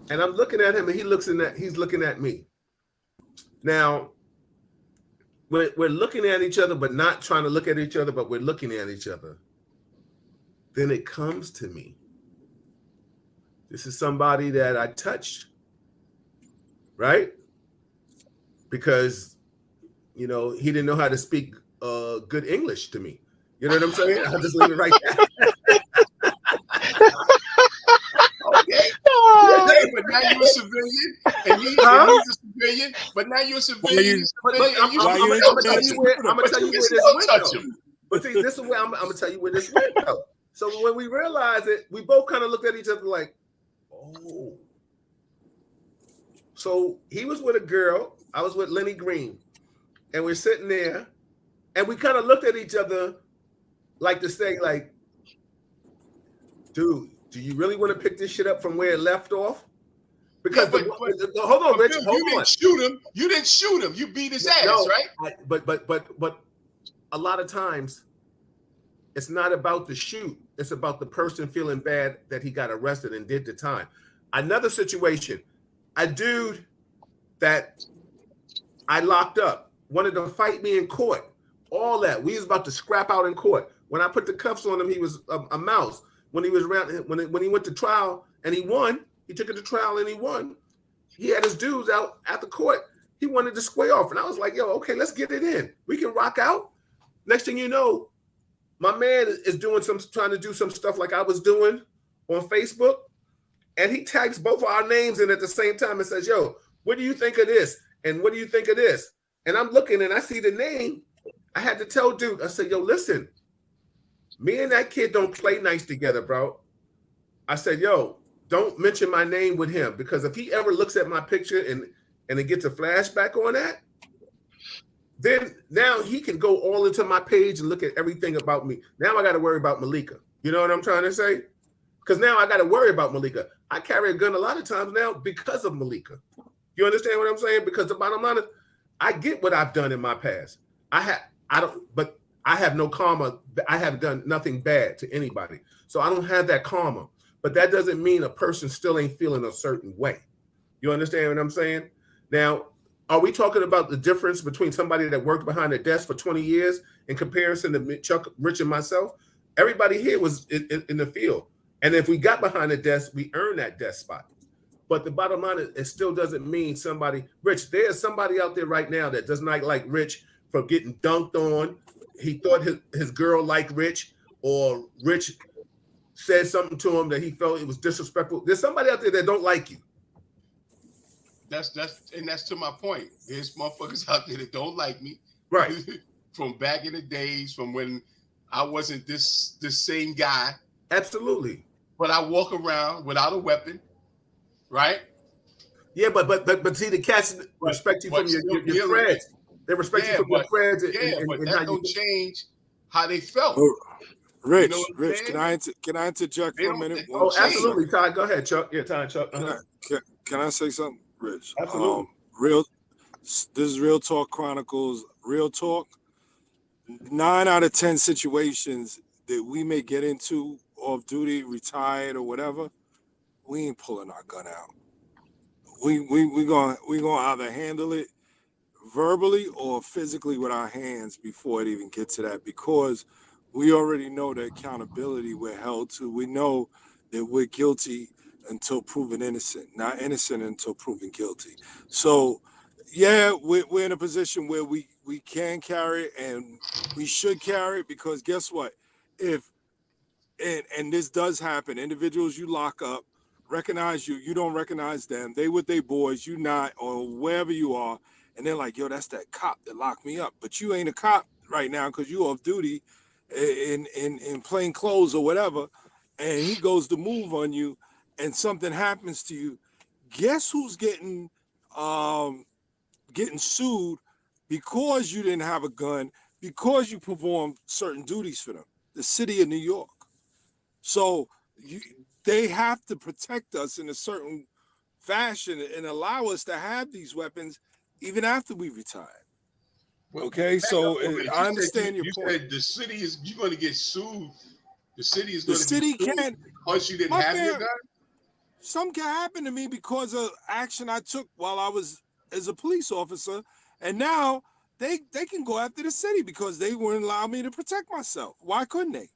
and I'm looking at him, and he's looking at me. Now, we're looking at each other, but not trying to look at each other, but we're looking at each other. Then it comes to me. This is somebody that I touched, right? Because, he didn't know how to speak good English to me. You know what I'm saying? I'll just leave it right there. Okay. Okay, but now you're a civilian, and he's a civilian, but now you're a civilian. I'm gonna tell you where this went, though. But see, this is where I'm gonna tell you where this went, though. So when we realized it, we both kind of looked at each other like, oh. So he was with a girl, I was with Lenny Green, and we're sitting there, and we kind of looked at each other like to say, like, dude, do you really want to pick this shit up from where it left off? Because hold on, Rich. Hold on. You didn't shoot him. You beat his ass, right? But a lot of times, it's not about the shoot. It's about the person feeling bad that he got arrested and did the time. Another situation, a dude that I locked up wanted to fight me in court. All that. We was about to scrap out in court. When I put the cuffs on him, he was a mouse. When he was around, when he went to trial and he won, he took it to trial and he won. He had his dudes out at the court. He wanted to square off. And I was like, yo, okay, let's get it in. We can rock out. Next thing you know, my man is trying to do some stuff like I was doing on Facebook. And he tags both of our names in at the same time and says, yo, what do you think of this? And what do you think of this? And I'm looking and I see the name. I had to tell Duke, I said, yo, listen, me and that kid don't play nice together, bro. I said, yo, don't mention my name with him, because if he ever looks at my picture and it gets a flashback on that, then now he can go all into my page and look at everything about me. Now I got to worry about Malika. You know what I'm trying to say? Because now I got to worry about Malika. I carry a gun a lot of times now because of Malika. You understand what I'm saying? Because the bottom line is, I get what I've done in my past. But I have no karma. I have done nothing bad to anybody. So I don't have that karma. But that doesn't mean a person still ain't feeling a certain way. You understand what I'm saying? Now, are we talking about the difference between somebody that worked behind a desk for 20 years in comparison to Chuck, Rich, and myself? Everybody here was in the field. And if we got behind the desk, we earned that desk spot. But the bottom line is, it still doesn't mean somebody, Rich, there's somebody out there right now that does not like Rich for getting dunked on. He thought his girl liked Rich, or Rich said something to him that he felt it was disrespectful. There's somebody out there that don't like you. that's to my point. There's motherfuckers out there that don't like me. Right. From back in the days, from when I wasn't this same guy. Absolutely. But I walk around without a weapon, right? Yeah, but see, the cats respect you from your creds. They respect you from your creds and that how don't you change how they felt. Oh, Rich, You know Rich, can I interject for a minute? Absolutely, Ty. Go ahead, Chuck. Yeah, Ty, Chuck. Can I say something, Rich? Absolutely. This is Real Talk Chronicles. Real talk. 9 out of 10 situations that we may get into off duty, retired, or whatever, we ain't pulling our gun out. We gonna either handle it verbally or physically with our hands before it even gets to that, because we already know the accountability we're held to. We know that we're guilty until proven innocent, not innocent until proven guilty. So yeah, we're in a position where we can carry it, and we should carry it, because guess what? If and this does happen, individuals you lock up recognize you don't recognize them, they with their boys, you not, or wherever you are, and they're like, yo, that's that cop that locked me up, but you ain't a cop right now because you off duty in plain clothes or whatever, and he goes to move on you and something happens to you. Guess who's getting sued because you didn't have a gun, because you performed certain duties for them? The city of New York. So they have to protect us in a certain fashion and allow us to have these weapons even after we retire. Okay, so I understand your point. Said the city is, you're going to get sued. The city is The going to city be sued can't, because you didn't have your gun. Something can happen to me because of action I took while I was as a police officer, and now they can go after the city because they wouldn't allow me to protect myself. Why couldn't they?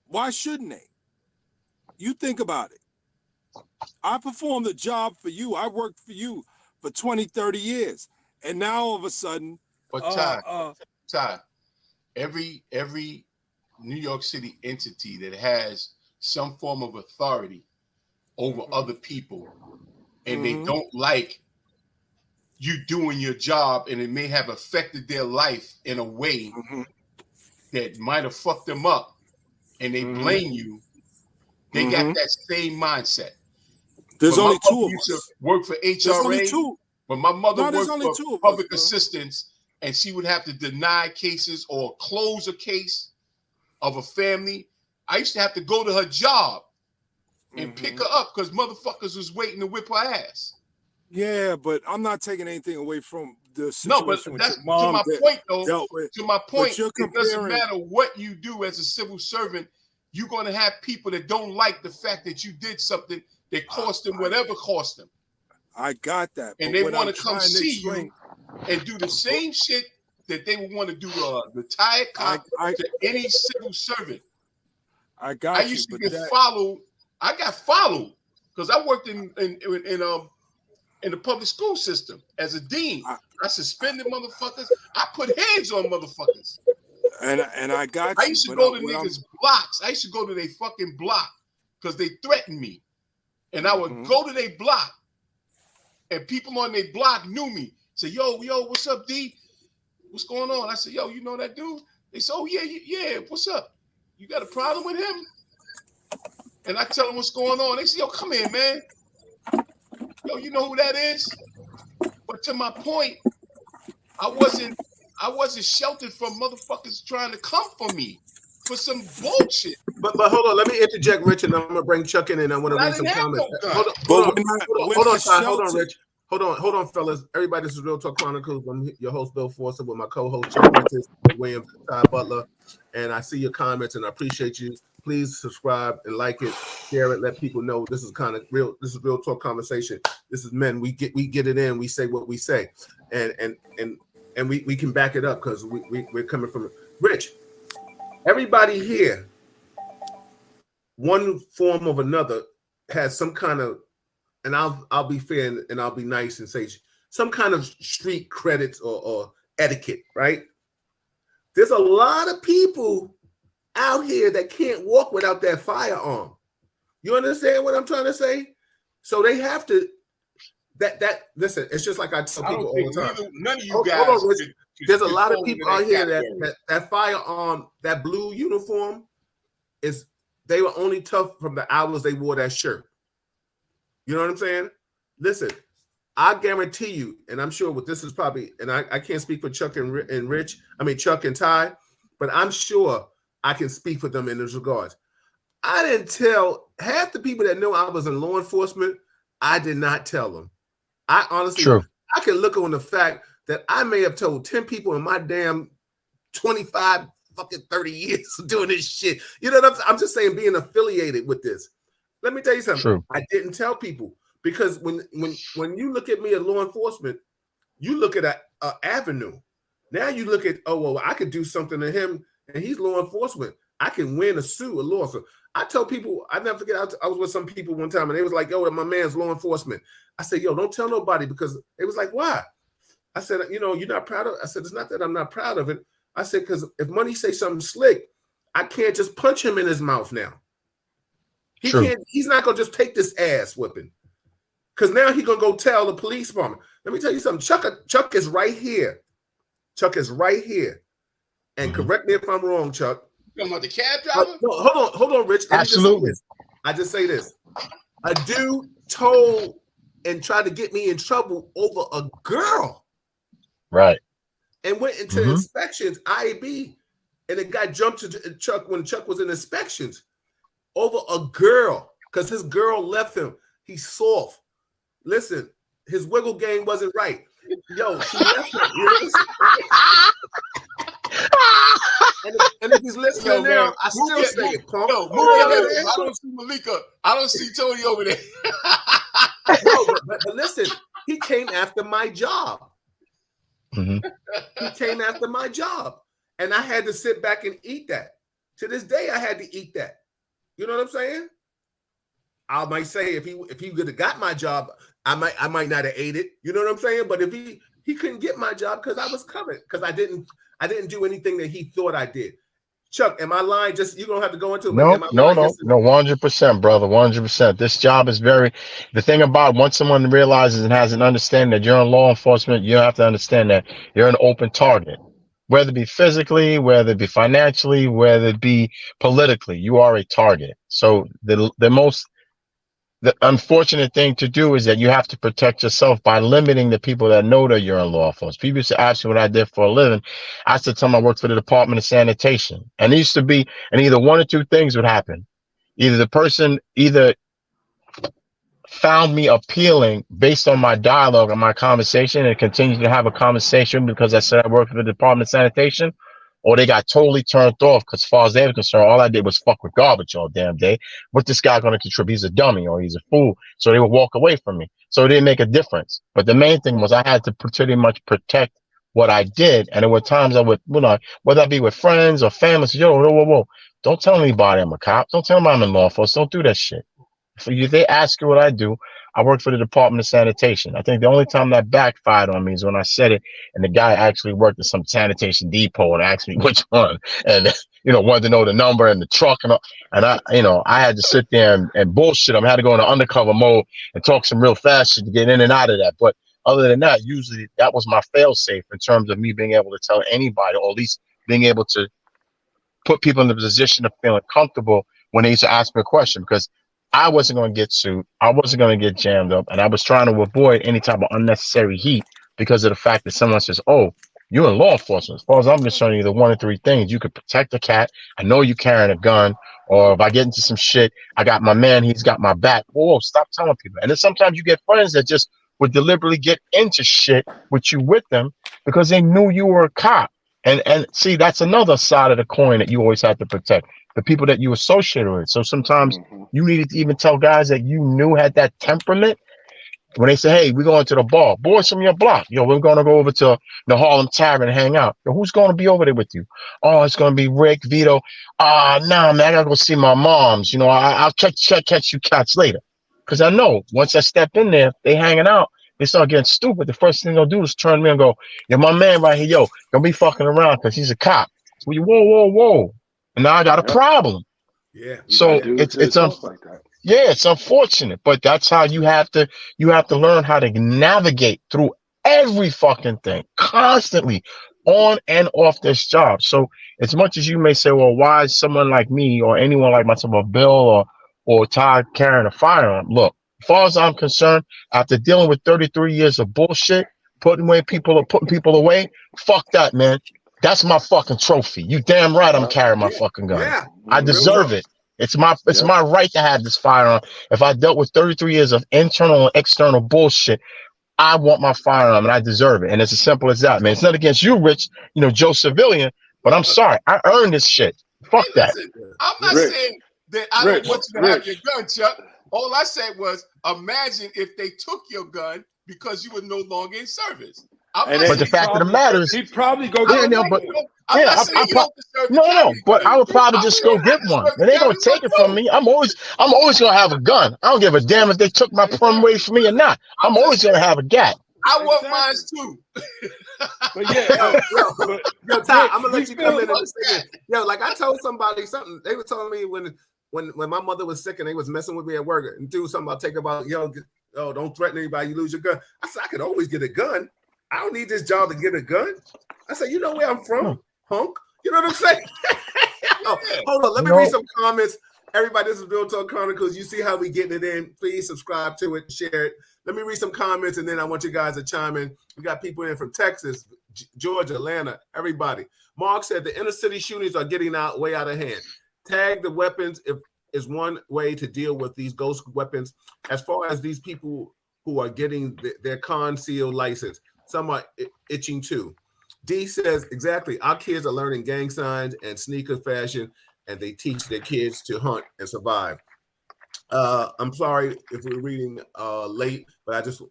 Why shouldn't they? You think about it. I performed a job for you. I worked for you for 20, 30 years. And now all of a sudden, but Ty, every New York City entity that has some form of authority over other people, and they don't like you doing your job, and it may have affected their life in a way that might have fucked them up, and they blame you, they got that same mindset. There's only two of us. Work for HRA. When my mother worked for public assistance, and she would have to deny cases or close a case of a family, I used to have to go to her job and pick her up because motherfuckers was waiting to whip her ass. Yeah, but I'm not taking anything away from the situation. No, but that's with your mom. to my point, though. To my point, it doesn't matter what you do as a civil servant. You're going to have people that don't like the fact that you did something that cost them whatever cost them. I got that. And they want to come see you and do the same shit that they would want to do to a retired cop, to any civil servant. I got you. I used to get followed. I got followed because I worked in the public school system as a dean. I suspended motherfuckers. I put hands on motherfuckers. And I got you. I used to go to niggas' blocks. I used to go to their fucking block because they threatened me. And I would go to their block, and people on their block knew me. Say, yo, what's up, D? What's going on? I said, yo, you know that dude? They said, oh, yeah, what's up? You got a problem with him? And I tell them what's going on. They say, yo, come here, man. Yo, you know who that is? But to my point, I wasn't sheltered from motherfuckers trying to come for me for some bullshit. But hold on, let me interject, Rich, and I'm gonna bring Chuck in, and I want to read some comments. Hold on, Rich. Hold on, fellas. Everybody, this is Real Talk Chronicles. I'm your host, Bill Forster, with my co-host, Chuck Williams, Ty Butler, and I see your comments, and I appreciate you. Please subscribe and like it, share it, let people know this is kind of real. This is Real Talk Conversation. This is men. We get it in. We say what we say, and we can back it up because we're coming from Rich. Everybody here, one form or another, has some kind of, and I'll be fair and I'll be nice and say some kind of street credits or etiquette, right? There's a lot of people out here that can't walk without that firearm. You understand what I'm trying to say? So they have to that listen, it's just like I tell I people don't all think the time. none of you Hold guys on, Rich. There's a could lot of fall into people out here category. that firearm, that blue uniform is, they were only tough from the hours they wore that shirt. You know what I'm saying? Listen, I guarantee you, and I'm sure what this is probably, and I can't speak for Chuck and Rich, I mean Chuck and Ty, but I'm sure I can speak for them in this regards. I didn't tell half the people that know I was in law enforcement. I did not tell them. I honestly, True. I can look on the fact that I may have told 10 people in my damn 25 fucking 30 years of doing this shit. You know what I'm just saying, being affiliated with this. Let me tell you something. True. I didn't tell people because when you look at me at law enforcement, you look at an avenue. Now you look at, oh, well, I could do something to him and he's law enforcement. I can win a suit, a lawsuit. I tell people, I never forget, I was with some people one time and they was like, yo, my man's law enforcement. I said, yo, don't tell nobody, because it was like, why? I said, you know, you're not proud of it. I said, it's not that I'm not proud of it. I said, because if Money say something slick, I can't just punch him in his mouth now. He True. can't, he's not going to just take this ass whipping. Because now he's going to go tell the police department. Let me tell you something. Chuck is right here. Chuck is right here. And correct me if I'm wrong, Chuck. You talking about the cab driver? No, hold on, Rich. Absolutely. I just say this. A dude told and tried to get me in trouble over a girl. Right. And went into inspections, IAB. And the guy jumped to Chuck when Chuck was in inspections over a girl because his girl left him. He's soft. Listen, his wiggle game wasn't right. Yo, she left him. And if he's listening now, man, I still say it, punk. Yo, I don't see Malika. I don't see Tony over there. No, but listen, he came after my job. He came after my job. And I had to sit back and eat that. To this day, I had to eat that. You know what I'm saying? I might say if he would have got my job, I might not have ate it. You know what I'm saying? But if he couldn't get my job because I was covered, because I didn't do anything that he thought I did. Chuck, am I lying? Just you don't have to go into it. No, 100%, brother, 100%. This job is the thing about once someone realizes and has an understanding that you're in law enforcement, you have to understand that you're an open target, whether it be physically, whether it be financially, whether it be politically, you are a target. So the unfortunate thing to do is that you have to protect yourself by limiting the people that know that you're in law enforcement. People used to ask me what I did for a living. I said to them I worked for the Department of Sanitation. And it used to be, and either one or two things would happen. Either the person found me appealing based on my dialogue and my conversation and continued to have a conversation because I said I worked for the Department of Sanitation, or they got totally turned off because as far as they were concerned, all I did was fuck with garbage all damn day. What this guy going to contribute? He's a dummy or he's a fool. So they would walk away from me. So it didn't make a difference. But the main thing was I had to pretty much protect what I did. And there were times I would, whether I be with friends or family, say, whoa. Don't tell anybody I'm a cop. Don't tell them I'm in law enforcement. Don't do that shit. If they ask you what I do, I work for the Department of Sanitation. I think the only time that backfired on me is when I said it and the guy actually worked at some sanitation depot and asked me which one, and wanted to know the number and the truck and all. And I had to sit there and bullshit. I had to go into undercover mode and talk some real fast shit to get in and out of that. But other than that, usually that was my fail safe in terms of me being able to tell anybody, or at least being able to put people in the position of feeling comfortable when they used to ask me a question, because I wasn't going to get sued. I wasn't going to get jammed up. And I was trying to avoid any type of unnecessary heat because of the fact that someone says, oh, you're in law enforcement. As far as I'm concerned, either one of three things. You could protect the cat. I know you're carrying a gun. Or if I get into some shit, I got my man. He's got my back. Whoa, stop telling people. And then sometimes you get friends that just would deliberately get into shit with you with them because they knew you were a cop. And see, that's another side of the coin that you always have to protect. The people that you associate with. So sometimes you needed to even tell guys that you knew had that temperament. When they say, hey, we're going to the bar, boys from your block, we're going to go over to the Harlem Tavern and hang out. Who's going to be over there with you? Oh, it's going to be Rick, Vito. Nah, man, I got to go see my moms. I'll catch you cats later. Because I know once I step in there, they hanging out. They start getting stupid. The first thing they'll do is turn to me and go, my man right here, don't be fucking around because he's a cop. So whoa. And now I got a problem. Yeah. So it's like that. Yeah, it's unfortunate, but that's how you have to learn how to navigate through every fucking thing constantly on and off this job. So as much as you may say, well, why is someone like me or anyone like myself, or Bill or Todd carrying a firearm? Look, as far as I'm concerned, after dealing with 33 years of bullshit, putting people away, fuck that, man. That's my fucking trophy. You damn right I'm carrying my Yeah, fucking gun. yeah. I Real Mm-hmm. deserve talk. it. It's Yep. my right to have this firearm. If I dealt with 33 years of internal and external bullshit, I want my firearm and I deserve it. And it's as simple as that, man. It's not against you, Rich, Joe Civilian, but I'm sorry. I earned this shit. Hey, Fuck that. listen, I'm not Yeah. saying Rich, that I don't want you to have your Rich. gun, Chuck. All I said was, imagine if they took your gun because you were no longer in service. I'm And not then But the saying fact of the matter is, he'd probably go I yeah, get don't no, like but you. I'm not yeah, saying you don't deserve to no, carry but a gun. I would probably I just mean, go you don't get have to one. serve to And they carry gonna one take it from too. me. I'm always gonna have a gun. I don't give a damn if they took my perm away from me or not. I'm I'm always just gonna saying, have a gat. I want mine exactly. too. But yeah, but Yo, Ty, Rich, I'm gonna we let you come feel in a second. Yo, like I told somebody something. They were telling me when my mother was sick and they was messing with me at work and do something about don't threaten anybody, you lose your gun. I said I could always get a gun. I don't need this job to get a gun. I said, you know where I'm from, punk. You know what I'm saying? Oh, Yeah. hold on, let You me read know, some comments. Everybody, this is Real Talk Chronicles. You see how we getting it in. Please subscribe to it, share it. Let me read some comments, and then I want you guys to chime in. We got people in from Texas, Georgia, Atlanta, everybody. Mark said the inner city shootings are getting way out of hand. Tag the weapons is one way to deal with these ghost weapons. As far as these people who are getting their concealed license, some are itching too. D says exactly. Our kids are learning gang signs and sneaker fashion, and they teach their kids to hunt and survive. I'm sorry if we're reading late, but I just,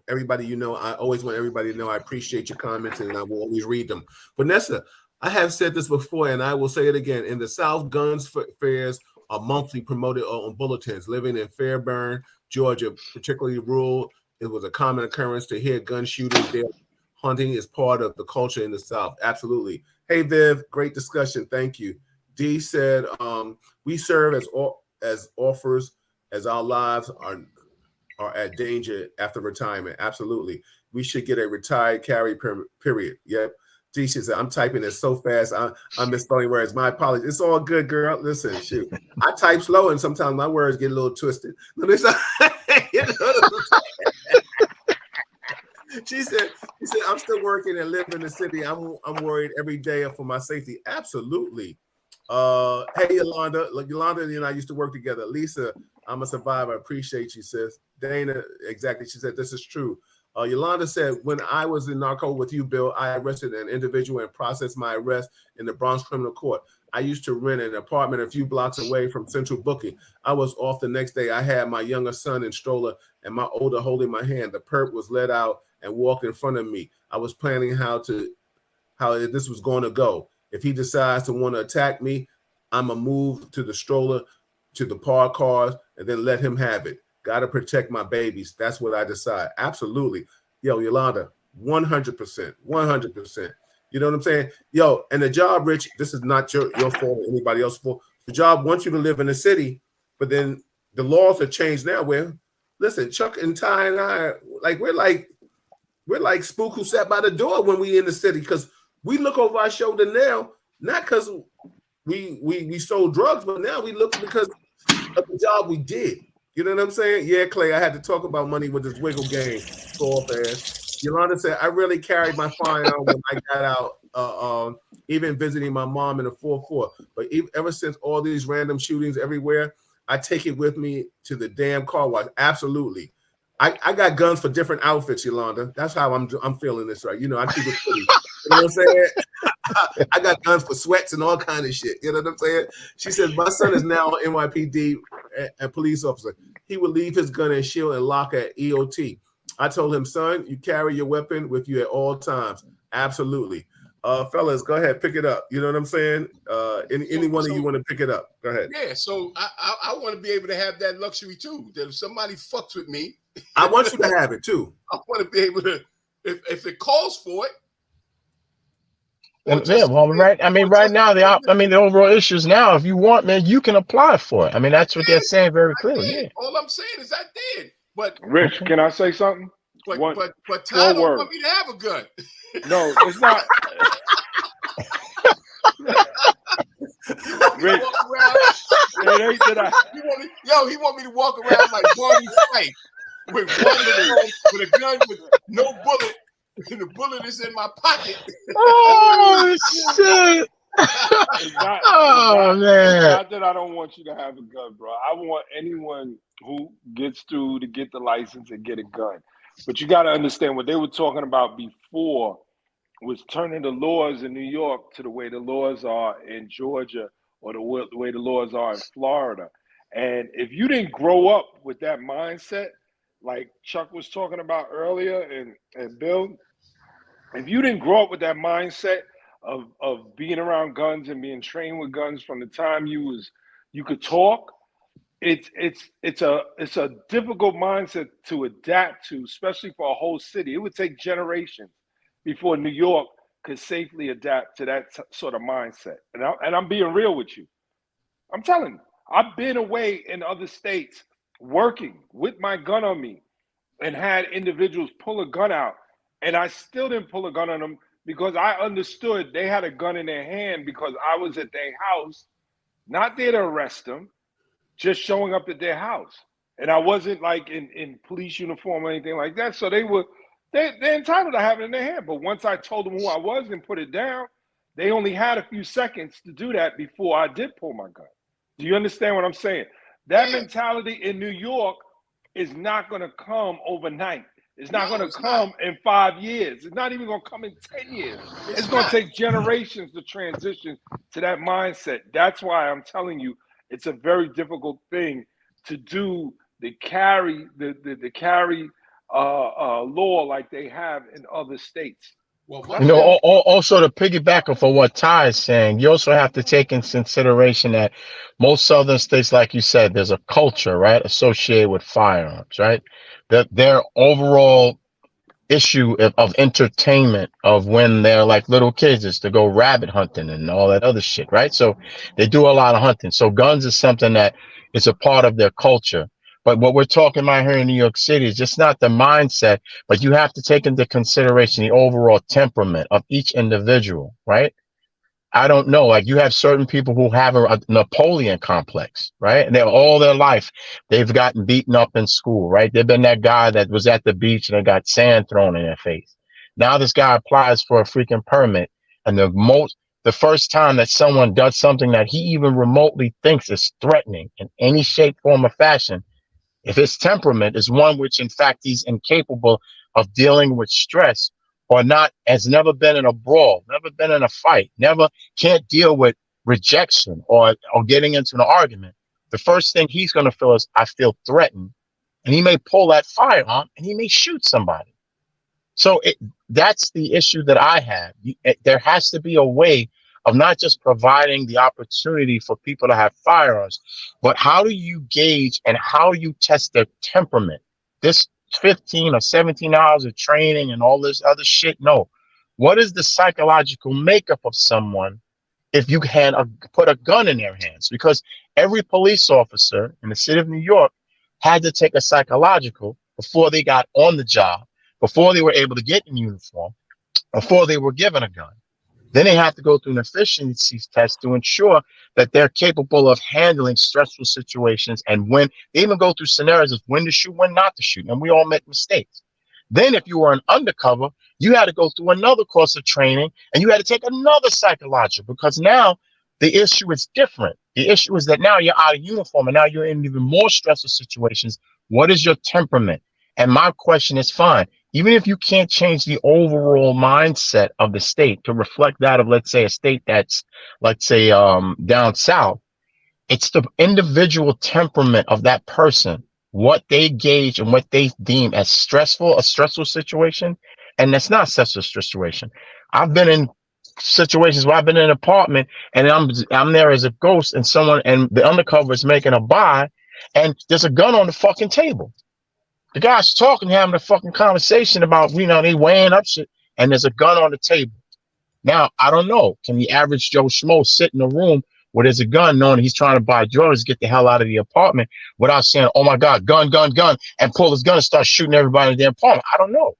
everybody, I always want everybody to know I appreciate your comments and I will always read them. Vanessa, I have said this before and I will say it again. In the South, guns fairs are monthly promoted on bulletins. Living in Fairburn, Georgia, particularly rural, it was a common occurrence to hear gun shootings there. Hunting is part of the culture in the South. Absolutely. Hey, Viv, great discussion. Thank you. D said, we serve as offers as our lives are at danger after retirement. Absolutely. We should get a retired carry period. Yep. D said, I'm typing it so fast. I'm misspelling words. My apologies. It's all good, girl. Listen, shoot. I type slow and sometimes my words get a little twisted. She said, I'm still working and live in the city. I'm worried every day for my safety. Absolutely. Hey, Yolanda. Yolanda and I used to work together. Lisa, I'm a survivor. I appreciate you, sis. Dana, exactly. She said, this is true. Yolanda said, when I was in narco with you, Bill, I arrested an individual and processed my arrest in the Bronx Criminal Court. I used to rent an apartment a few blocks away from Central Booking. I was off the next day. I had my younger son in stroller and my older holding my hand. The perp was let out and walked in front of me. I was planning how this was going to go. If he decides to want to attack me, I'm going to move to the stroller, to the parked cars, and then let him have it. Got to protect my babies. That's what I decide. Absolutely. Yo, Yolanda, 100%. 100%. You know what I'm saying? Yo, and the job, Rich, this is not your fault or anybody else's fault. The job wants you to live in the city, but then the laws have changed now where, listen, Chuck and Ty and I, we're like spook who sat by the door when we in the city because we look over our shoulder now, not because we sold drugs, but now we look because of the job we did. You know what I'm saying? Yeah, Clay, I had to talk about money with this wiggle game. Soft ass. Yolanda said, I really carried my firearm when I got out, even visiting my mom in the 4-4. But ever since all these random shootings everywhere, I take it with me to the damn car wash. Absolutely. I got guns for different outfits, Yolanda. That's how I'm feeling this right. I keep it pretty. You know what I'm saying? I got guns for sweats and all kind of shit. You know what I'm saying? She says, my son is now NYPD and police officer. He would leave his gun and shield and lock at EOT. I told him, son, you carry your weapon with you at all times. Absolutely. Fellas, go ahead, pick it up. You know what I'm saying? Any one of you want to pick it up? Go ahead. Yeah, so I want to be able to have that luxury too. That if somebody fucks with me, I want you to have it too. I want to be able to, if it calls for it. And yeah, just well, right. I or mean, right just now, the overall issue is now, if you want, man, you can apply for it. I mean, I that's what they're did. saying very I clearly. did. Yeah. All I'm saying is I did. But Rich, Okay. can I say something? but One, but but Ty four don't want words. me to have a gun. No, it's not. He want me to Rich, walk around. it ain't that I. He want me to walk around like Barney Fife with one gun, with a gun with no bullet, and the bullet is in my pocket. Oh shit! It's not. Oh It's man! not that I don't want you to have a gun, bro. I want anyone who gets through to get the license and get a gun. But you got to understand what they were talking about before was turning the laws in New York to the way the laws are in Georgia or the way the laws are in Florida. And if you didn't grow up with that mindset, like Chuck was talking about earlier and Bill, if you didn't grow up with that mindset of being around guns and being trained with guns from the time you could talk, it's a difficult mindset to adapt to, especially for a whole city. It would take generations before New York could safely adapt to that sort of mindset. And I'm being real with you. I'm telling you, I've been away in other states working with my gun on me and had individuals pull a gun out, and I still didn't pull a gun on them because I understood they had a gun in their hand because I was at their house, not there to arrest them, just showing up at their house. And I wasn't like in police uniform or anything like that. So they're entitled to have it in their hand. But once I told them who I was and put it down, they only had a few seconds to do that before I did pull my gun. Do you understand what I'm saying? That mentality in New York is not going to come overnight. It's not going to come in 5 years. It's not even going to come in 10 years. It's going to take generations to transition to that mindset. That's why I'm telling you, it's a very difficult thing to do the carry law like they have in other states. Well, You know, also to piggyback off of what Ty is saying, you also have to take in consideration that most southern states, like you said, there's a culture, right, associated with firearms, right? That their overall issue of entertainment of when they're like little kids is to go rabbit hunting and all that other shit, right? So they do a lot of hunting. So guns is something that is a part of their culture. But what we're talking about here in New York City is just not the mindset, but you have to take into consideration the overall temperament of each individual, right? I don't know. Like you have certain people who have a Napoleon complex, right? And they're all their life, they've gotten beaten up in school, right? They've been that guy that was at the beach and they got sand thrown in their face. Now this guy applies for a freaking permit. And the first time that someone does something that he even remotely thinks is threatening in any shape, form, or fashion, if his temperament is one which, in fact, he's incapable of dealing with stress or not, has never been in a brawl, never been in a fight, never can't deal with rejection or getting into an argument, the first thing he's going to feel is, I feel threatened. And he may pull that firearm and he may shoot somebody. So that's the issue that I have. There has to be a way of not just providing the opportunity for people to have firearms, but how do you gauge and how you test their temperament? This 15 or 17 hours of training and all this other shit. No. What is the psychological makeup of someone if you can put a gun in their hands? Because every police officer in the city of New York had to take a psychological before they got on the job, before they were able to get in uniform, before they were given a gun. Then they have to go through an efficiency test to ensure that they're capable of handling stressful situations, and when they even go through scenarios of when to shoot, when not to shoot. And we all make mistakes. Then if you were an undercover, you had to go through another course of training and you had to take another psychological, because now the issue is different. The issue is that now you're out of uniform and now you're in even more stressful situations. What is your temperament? And my question is, fine, even if you can't change the overall mindset of the state to reflect that of, let's say, a state that's, let's say, down south, it's the individual temperament of that person, what they gauge and what they deem as a stressful situation. And that's not such a situation. I've been in situations where I've been in an apartment and I'm there as a ghost, and the undercover is making a buy and there's a gun on the fucking table. The guy's talking, having a fucking conversation about, they weighing up shit, and there's a gun on the table. Now, I don't know. Can the average Joe Schmo sit in a room where there's a gun knowing he's trying to buy drugs, get the hell out of the apartment without saying, oh my God, gun, gun, gun, and pull his gun and start shooting everybody in the apartment? I don't know.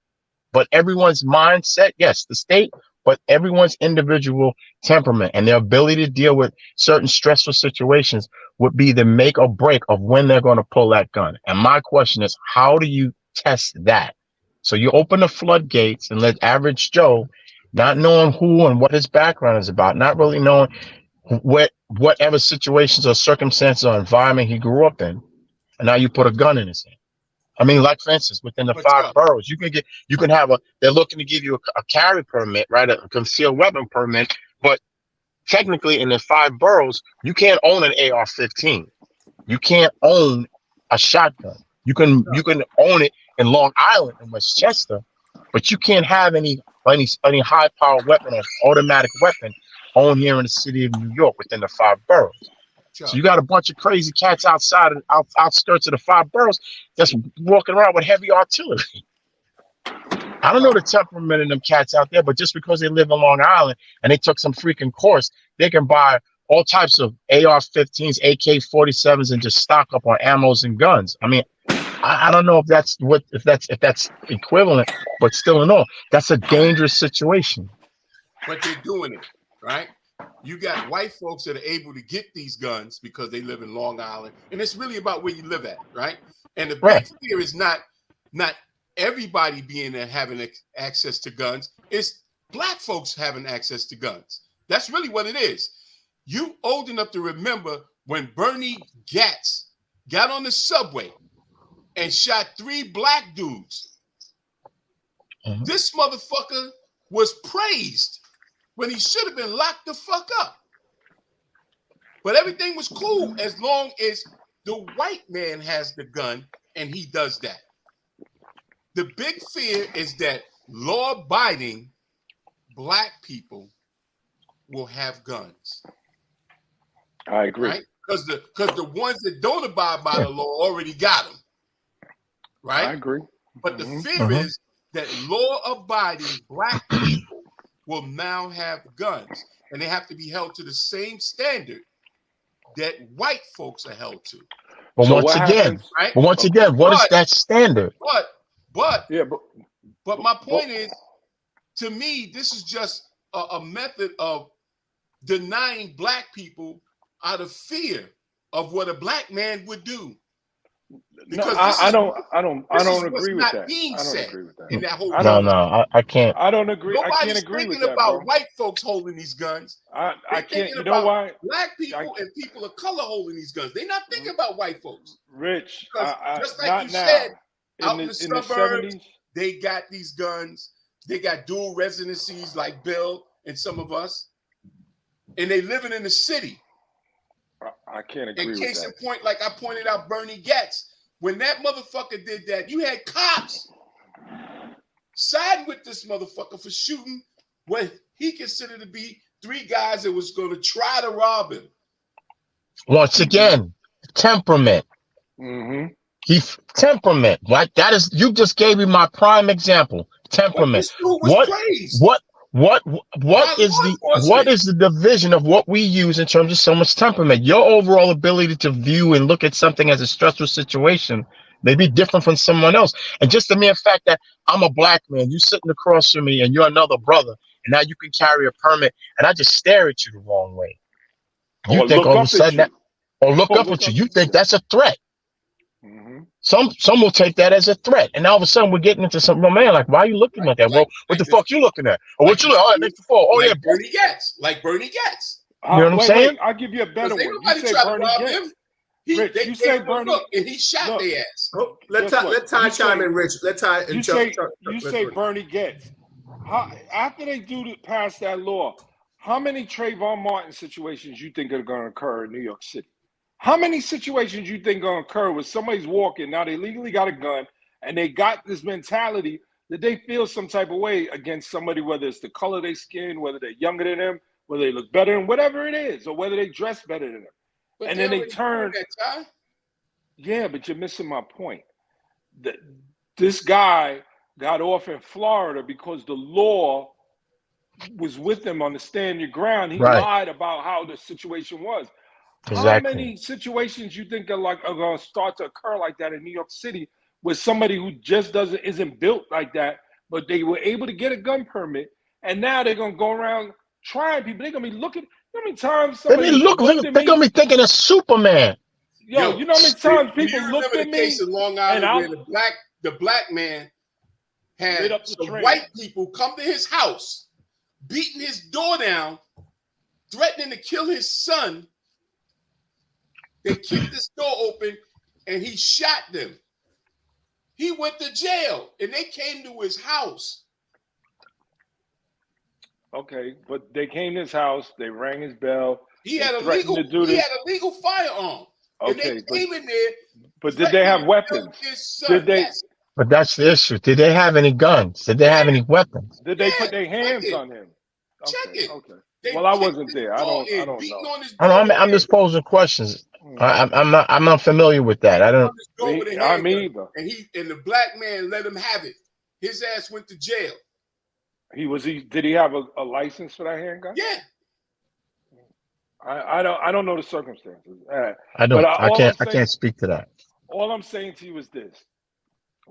But everyone's mindset, yes, the state, but everyone's individual temperament and their ability to deal with certain stressful situations would be the make or break of when they're going to pull that gun. And my question is, how do you test that? So you open the floodgates and let average Joe, not knowing who and what his background is about, not really knowing whatever situations or circumstances or environment he grew up in, and now you put a gun in his hand. I mean, like for instance, within the But 5 boroughs, you can have they're looking to give you a carry permit, right? A concealed weapon permit, but technically in the 5 boroughs, you can't own an AR-15. You can't own a shotgun. You can own it in Long Island and Westchester, but you can't have any high powered weapon or automatic weapon owned here in the city of New York within the 5 boroughs. So you got a bunch of crazy cats outside and outskirts of the 5 boroughs that's walking around with heavy artillery. I don't know the temperament of them cats out there, but just because they live in Long Island and they took some freaking course, they can buy all types of AR-15s, AK-47s, and just stock up on ammos and guns. I mean, I don't know if that's equivalent, but still in all, that's a dangerous situation. But they're doing it, right? You got white folks that are able to get these guns because they live in Long Island, and it's really about where you live at, right? And the big fear is not everybody being there having access to guns. It's black folks having access to guns. That's really what it is. You old enough to remember when Bernie Gatz got on the subway and shot 3 black dudes. Mm-hmm. This motherfucker was praised when he should have been locked the fuck up. But everything was cool as long as the white man has the gun and he does that. The big fear is that law-abiding black people will have guns. I agree. Right? Because the ones that don't abide by the law already got them. Right? I agree. But the fear is that law-abiding black people will now have guns, and they have to be held to the same standard that white folks are held to. But so once again, what is that standard? But my point is, to me, this is just a method of denying black people out of fear of what a black man would do. Because I don't agree with that. In that whole I can't. I don't agree. Nobody's I can't agree with thinking that, about bro. white folks holding these guns. I can't. You know why? Black people and people of color holding these guns. They're not thinking about white folks. Rich, just like you said, out in the suburbs, they got these guns. They got dual residencies like Bill and some of us, and they living in the city. I can't agree with that. In case in point, like I pointed out, Bernie Gatz, when that motherfucker did that, you had cops siding with this motherfucker for shooting what he considered to be 3 guys that was going to try to rob him. Once again, temperament. Mm-hmm. Temperament. Like that is, you just gave me my prime example. Temperament. What is the division of what we use in terms of someone's temperament? Your overall ability to view and look at something as a stressful situation may be different from someone else. And just the mere fact that I'm a black man, you sitting across from me and you're another brother, and now you can carry a permit, and I just stare at you the wrong way. You think all of a sudden look up at you. You think that's a threat. Mm-hmm. Some will take that as a threat, and all of a sudden we're getting into something. Man, like, why are you looking at that? Well, what the fuck you looking at? Or what you look? Oh, next to fall. Oh, yeah, Bernie Gatz, like Bernie Gatz. You know what I'm saying? I'll give you a better one. You say Bernie Gatz. You say Bernie, and he shot their ass. Oh, let Ty chime in, Rich. Let Ty. You say Bernie Gatz. After they pass that law, how many Trayvon Martin situations you think are going to occur in New York City? How many situations you think going to occur where somebody's walking, now they legally got a gun, and they got this mentality that they feel some type of way against somebody, whether it's the color of their skin, whether they're younger than them, whether they look better than whatever it is, or whether they dress better than them. But and then they turn. Yeah, but you're missing my point. This guy got off in Florida because the law was with him on the stand your ground, he Right. lied about how the situation was. How Exactly. many situations you think are going to start to occur like that in New York City with somebody who just isn't built like that, but they were able to get a gun permit, and now they're going to go around trying people. They're going to be looking. You know how many times somebody looked at They're gonna me? be thinking of Superman. Yo, you know how many times people you looked remember at the me case in Long and Island where the black man lit had up the some train. white people come to his house, beating his door down, threatening to kill his son. They kicked his door open and he shot them. He went to jail and they came to his house. Okay, but they came to his house, they rang his bell. He had a threatened legal to do this. legal firearm. And Okay, they came in there. but did they have weapons? Did they? Yes. But that's the issue. Did they have any guns? Did they have any weapons? Did they put their hands on him? Check it. Okay. They Well, I kicked wasn't his there. I door don't in, know. beating on his I door don't know, I'm just posing questions. Mm. I'm not familiar with that. I don't. on his door with a I handgun, mean, either. and the black man let him have it. His ass went to jail. Did he have a license for that handgun? Yeah. I don't know the circumstances. I don't. But I can't speak to that. All I'm saying to you is this: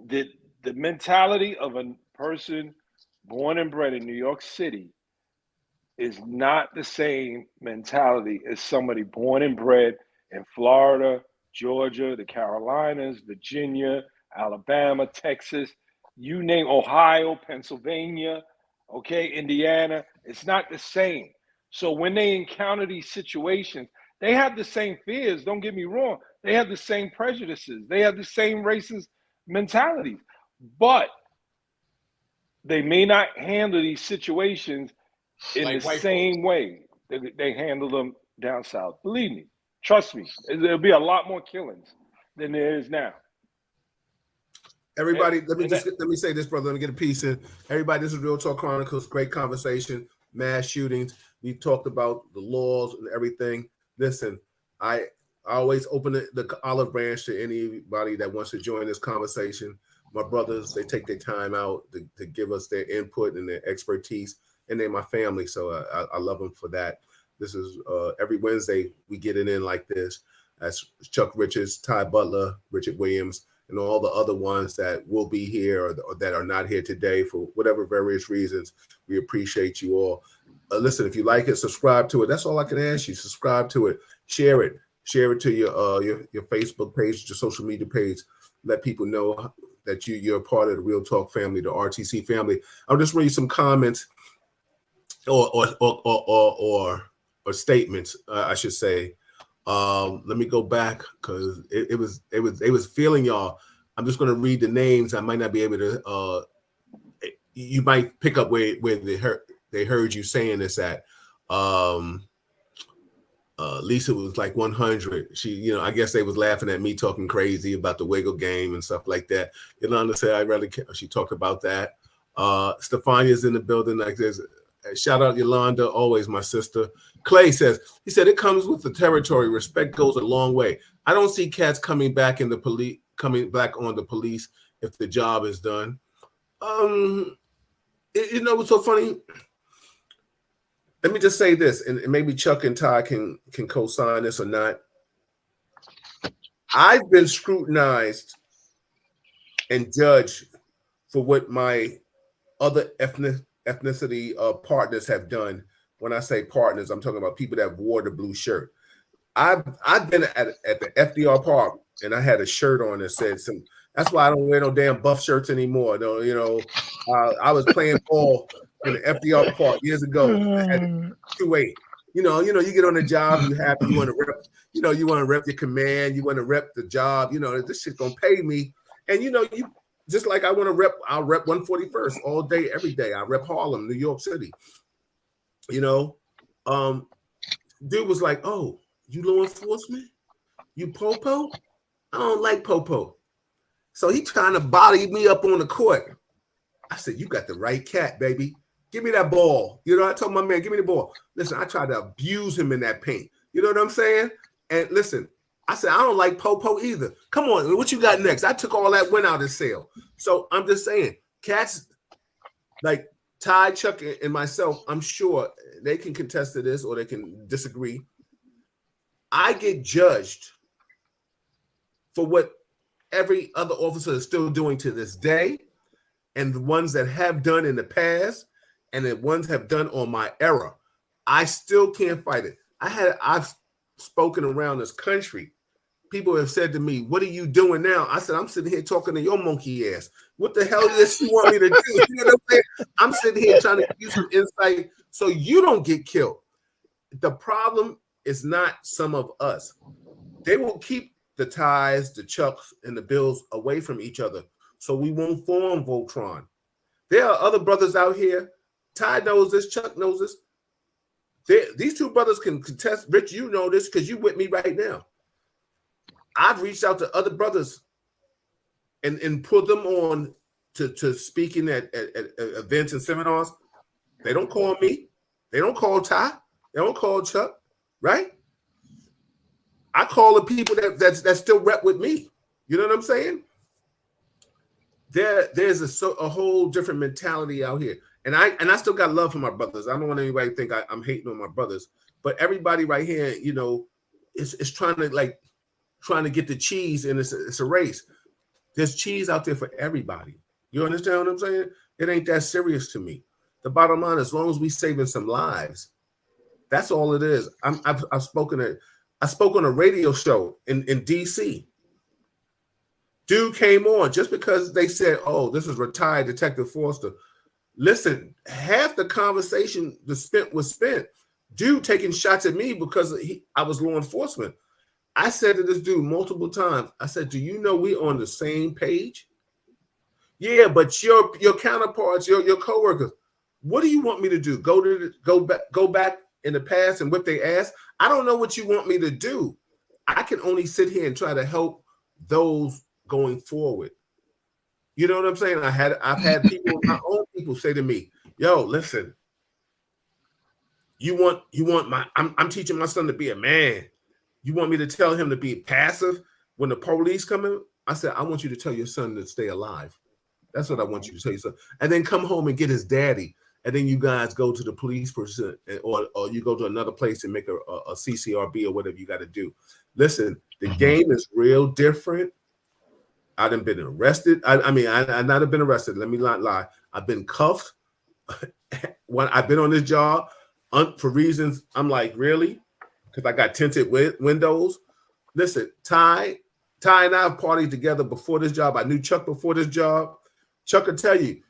the mentality of a person born and bred in New York City is not the same mentality as somebody born and bred in Florida, Georgia, the Carolinas, Virginia, Alabama, Texas, you name, Ohio, Pennsylvania, okay, Indiana. It's not the same. So when they encounter these situations, they have the same fears. Don't get me wrong. They have the same prejudices. They have the same racist mentalities. But they may not handle these situations in Like the white same way they handle them down south. Believe me. Trust me. There'll be a lot more killings than there is now. Everybody, let me say this, brother. Let me get a piece in. Everybody, this is Real Talk Chronicles. Great conversation. Mass shootings. We talked about the laws and everything. Listen, I always open the olive branch to anybody that wants to join this conversation. My brothers, they take their time out to give us their input and their expertise, and they're my family. So I love them for that. This is every Wednesday we get it in like this. That's Chuck Richards, Ty Butler, Richard Williams, and all the other ones that will be here or that are not here today for whatever various reasons. We appreciate you all. Listen, if you like it, subscribe to it. That's all I can ask you. Subscribe to it. Share it. Share it to your Facebook page, your social media page. Let people know that you're a part of the Real Talk family, the RTC family. I'll just read some comments or statements, I should say. Let me go back because it was feeling y'all. I'm just going to read the names. I might not be able to. You might pick up where they heard you saying this at. Lisa was like 100. She, I guess they was laughing at me talking crazy about the Wiggle game and stuff like that. Yolanda said I'd rather. She talked about that. Stefania's in the building like this. Shout out Yolanda, always my sister. Clay says, he said, it comes with the territory. Respect goes a long way. I don't see cats coming back on the police if the job is done. What's so funny? Let me just say this, and maybe Chuck and Ty can co-sign this or not. I've been scrutinized and judged for what my other ethnicity partners have done. When I say partners, I'm talking about people that wore the blue shirt. I've been at the FDR Park and I had a shirt on that said some. That's why I don't wear no damn buff shirts anymore. No, I was playing ball in the FDR Park years ago at 2-8. You get on the job, you happy, you want to rep, you want to rep your command, you want to rep the job. This shit's gonna pay me, and you just like I want to rep. I'll rep 141st all day, every day. I rep Harlem, New York City. Dude was like, "Oh, you law enforcement? You popo? I don't like popo." So he trying to body me up on the court. I said, "You got the right cat, baby. Give me that ball." I told my man, "Give me the ball." Listen, I tried to abuse him in that paint. You know what I'm saying? And listen, I said, I don't like popo either. Come on, what you got next? I took all that win out of sale. So I'm just saying, cats, like Ty, Chuck, and myself, I'm sure they can contest to this or they can disagree. I get judged for what every other officer is still doing to this day, and the ones that have done in the past, and the ones have done on my era. I still can't fight it. I've spoken around this country. People have said to me, "What are you doing now?" I said, "I'm sitting here talking to your monkey ass. What the hell does you want me to do?" You know what I'm saying? I'm sitting here trying to give you some insight so you don't get killed. The problem is not some of us. They will keep the Ties, the Chucks, and the Bills away from each other so we won't form Voltron. There are other brothers out here. Ty knows this. Chuck knows this. These two brothers can contest. Rich, you know this because you're with me right now. I've reached out to other brothers and put them on to speaking at events and seminars. They don't call me. They don't call Ty. They don't call Chuck, right? I call the people that still rep with me. You know what I'm saying? There's a whole different mentality out here. And I still got love for my brothers. I don't want anybody to think I'm hating on my brothers. But everybody right here, you know, is trying to get the cheese, and it's a race. There's cheese out there for everybody. You understand what I'm saying? It ain't that serious to me. The bottom line, as long as we saving some lives, that's all it is. I spoke on a radio show in DC. Dude came on just because they said, "Oh, this is retired Detective Foster." Listen, half the conversation was spent. Dude taking shots at me because I was law enforcement. I said to this dude multiple times, I said, "Do you know we on the same page?" "Yeah, but your counterparts, your coworkers, what do you want me to do? Go back in the past and whip their ass? I don't know what you want me to do. I can only sit here and try to help those going forward." You know what I'm saying? I've had people, my own people, say to me, "Yo, listen, I'm teaching my son to be a man. You want me to tell him to be passive when the police come in?" I said, "I want you to tell your son to stay alive. That's what I want you to tell your son. And then come home and get his daddy. And then you guys go to the police person, or you go to another place and make a CCRB or whatever you got to do. Listen, the game is real different. I done been arrested. I mean, I not have been arrested. Let me not lie. I've been cuffed when I've been on this job for reasons I'm like, really? Because I got tinted windows. Listen, Ty and I have partied together before this job. I knew Chuck before this job. Chuck will tell you,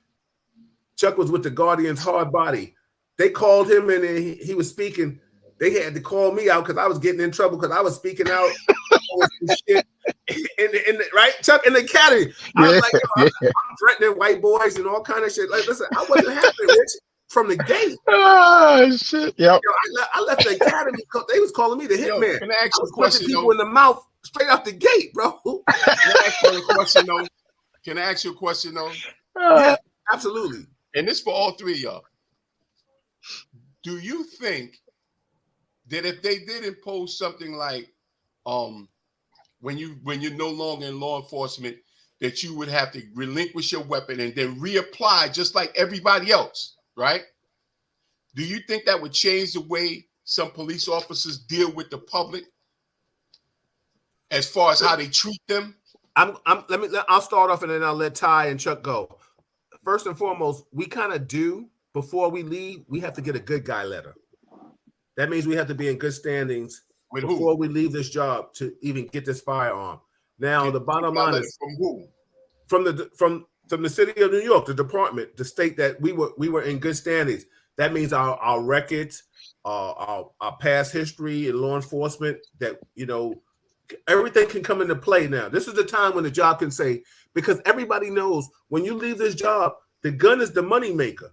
Chuck was with the Guardians Hard Body. They called him and he was speaking. They had to call me out because I was getting in trouble because I was speaking out shit right, Chuck, in the academy. I was like, I'm threatening white boys and all kind of shit. Like, listen, I wasn't happy, Rich, from the gate. Oh shit! Yep. I left the academy because they was calling me the hitman. Can I ask you a punching question, people in the mouth straight out the gate, bro. Can I ask you a question, though? Can I ask you a question, though? Yeah, absolutely. And this for all three of y'all. Do you think that if they did impose something like when you're no longer in law enforcement, that you would have to relinquish your weapon and then reapply just like everybody else, right? Do you think that would change the way some police officers deal with the public as far as how they treat them? I'll start off and then I'll let Ty and Chuck go. First and foremost, we kind of do, before we leave, we have to get a good guy letter. That means we have to be in good standings With before who? we leave this job to even get this firearm. Now, the bottom Good guy line letter is from who? From the city of New York, the department, the state that we were in good standings. That means our records, our past history in law enforcement, that, you know, everything can come into play now. This is the time when the job can say, because everybody knows when you leave this job, the gun is the money maker.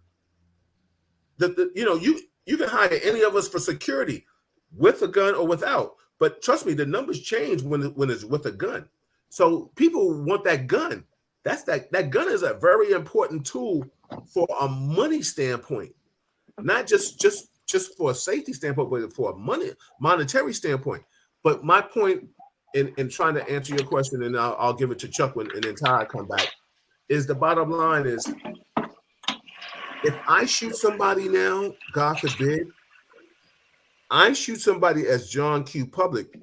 You can hire any of us for security with a gun or without. But trust me, the numbers change when it's with a gun. So people want that gun. That gun is a very important tool for a money standpoint, not just for a safety standpoint, but for a monetary standpoint. But my point in trying to answer your question, and I'll give it to Chuck and then Ty come back, is the bottom line is If I shoot somebody now, God forbid, I shoot somebody as John Q. Public.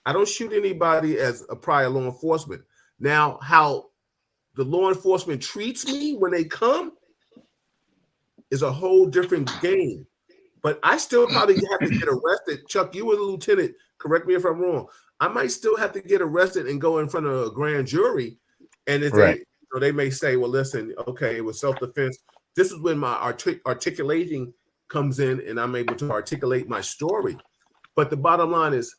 I don't shoot anybody as a prior law enforcement. Now, how the law enforcement treats me when they come is a whole different game. But I still probably have to get arrested. Chuck, you were the lieutenant. Correct me if I'm wrong. I might still have to get arrested and go in front of a grand jury. And if Right. they may say, well, listen, okay, it was self-defense. This is when my articulating comes in and I'm able to articulate my story. But the bottom line is,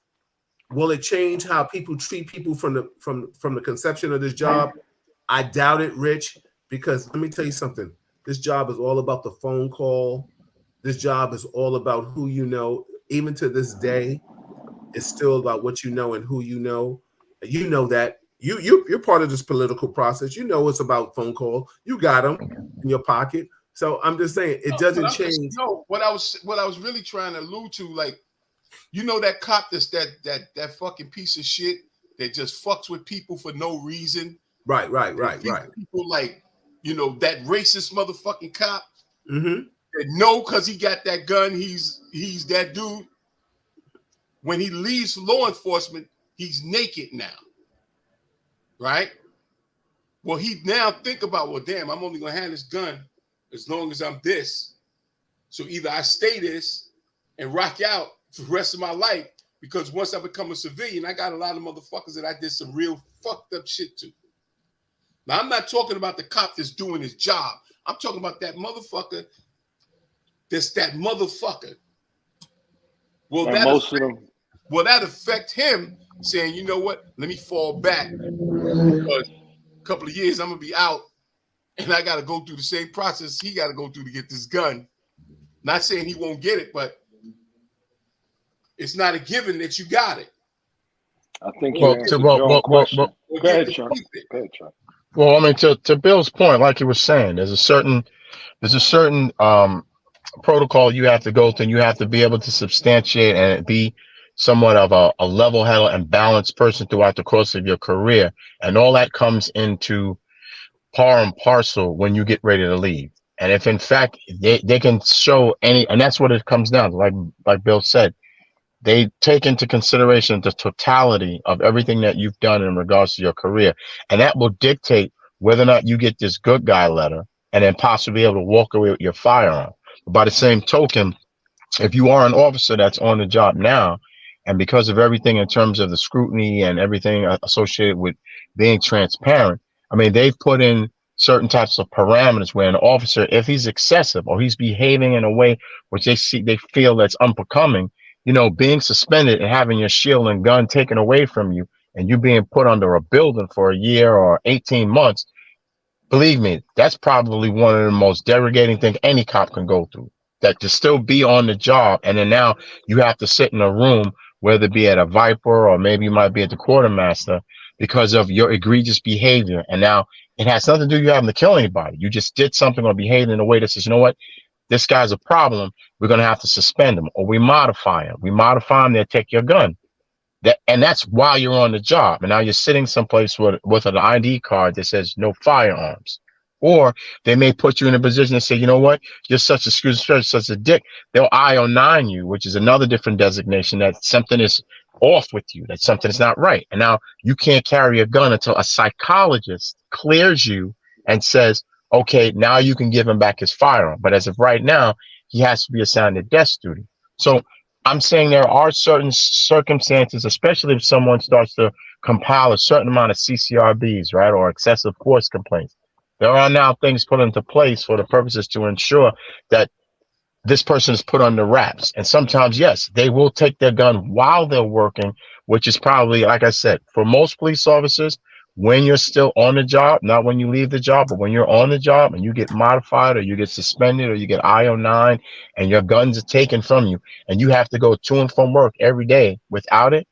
will it change how people treat people from the conception of this job? I doubt it, Rich, because let me tell you something. This job is all about the phone call. This job is all about who you know. Even to this day, it's still about what you know and who you know. You know that you're part of this political process. You know it's about phone call. You got them in your pocket. So I'm just saying it doesn't change. No, what I was really trying to allude to, like, you know, that cop that's that fucking piece of shit that just fucks with people for no reason. Right. People like, you know, that racist motherfucking cop. Mm-hmm. That know because he got that gun, he's that dude. When he leaves law enforcement, he's naked now. Right? Well, he now think about, well, damn, I'm only gonna have this gun as long as I'm this. So either I stay this and rock out for the rest of my life, because once I become a civilian, I got a lot of motherfuckers that I did some real fucked up shit to. Now, I'm not talking about the cop that's doing his job. I'm talking about that motherfucker that's that motherfucker. Will that affect him saying, you know what, let me fall back because a couple of years I'm going to be out and I got to go through the same process he got to go through to get this gun. Not saying he won't get it, but it's not a given that you got it. I think you answered your own question. Go ahead, Chuck. Well, I mean, to Bill's point, like he was saying, there's a certain protocol you have to go through, and you have to be able to substantiate and be somewhat of a level-headed and balanced person throughout the course of your career, and all that comes into par and parcel when you get ready to leave. And if in fact they can show any, and that's what it comes down to, like Bill said, they take into consideration the totality of everything that you've done in regards to your career, and that will dictate whether or not you get this good guy letter and then possibly be able to walk away with your firearm. But by the same token, if you are an officer that's on the job now, and because of everything in terms of the scrutiny and everything associated with being transparent, I mean, they've put in certain types of parameters where an officer, if he's excessive or he's behaving in a way which they feel that's unbecoming, you know, being suspended and having your shield and gun taken away from you and you being put under a building for a year or 18 months, believe me, that's probably one of the most derogating things any cop can go through. That to still be on the job, and then now you have to sit in a room, whether it be at a Viper or maybe you might be at the quartermaster, because of your egregious behavior. And now it has nothing to do with you having to kill anybody. You just did something or behaved in a way that says, you know what, this guy's a problem. We're going to have to suspend him, or we modify him. We modify him, they'll take your gun. And that's while you're on the job. And now you're sitting someplace with an ID card that says no firearms. Or they may put you in a position to say, you know what, you're such a dick. They'll I-09 you, which is another different designation that something is off with you, that something is not right. And now you can't carry a gun until a psychologist clears you and says, okay, now you can give him back his firearm. But as of right now, he has to be assigned to desk duty. So I'm saying there are certain circumstances, especially if someone starts to compile a certain amount of CCRBs, right, or excessive force complaints. There are now things put into place for the purposes to ensure that this person is put under wraps. And sometimes, yes, they will take their gun while they're working, which is probably, like I said, for most police officers, when you're still on the job, not when you leave the job, but when you're on the job and you get modified or you get suspended or you get I-09 and your guns are taken from you and you have to go to and from work every day without it,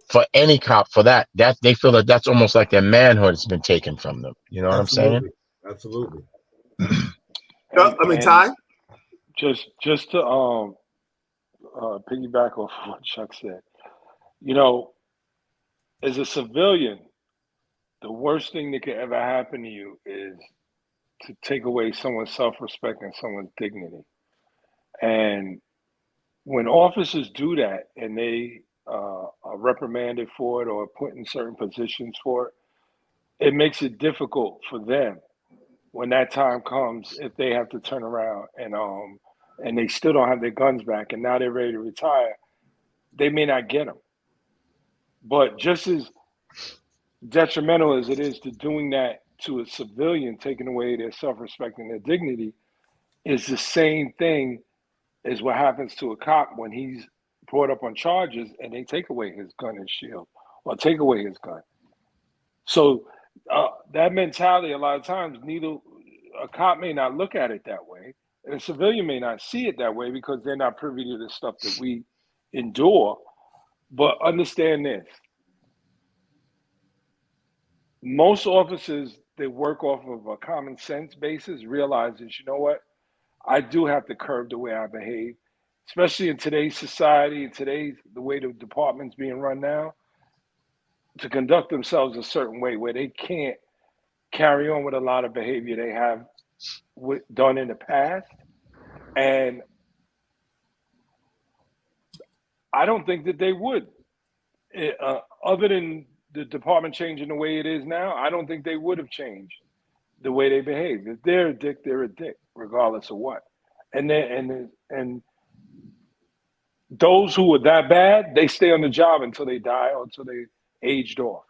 for any cop, for that they feel that that's almost like their manhood has been taken from them. You know what I'm saying? Absolutely. I mean, Ty? Just to piggyback off what Chuck said, you know, as a civilian, the worst thing that could ever happen to you is to take away someone's self-respect and someone's dignity. And when officers do that and they are reprimanded for it or put in certain positions for it, it makes it difficult for them when that time comes, if they have to turn around and they still don't have their guns back and now they're ready to retire, they may not get them. But just as detrimental as it is to doing that to a civilian, taking away their self-respect and their dignity, is the same thing as what happens to a cop when he's brought up on charges and they take away his gun and shield or take away his gun. So that mentality, a lot of times, a cop may not look at it that way, and a civilian may not see it that way because they're not privy to the stuff that we endure. But understand this. Most officers that work off of a common sense basis realize that, you know what, I do have to curb the way I behave, especially in today's society, the way the department's being run now, to conduct themselves a certain way where they can't carry on with a lot of behavior they have done in the past. And I don't think that they would. Other than the department changing the way it is now, I don't think they would have changed the way they behave. If they're a dick, they're a dick, regardless of what. And those who are that bad, they stay on the job until they die or until they aged off.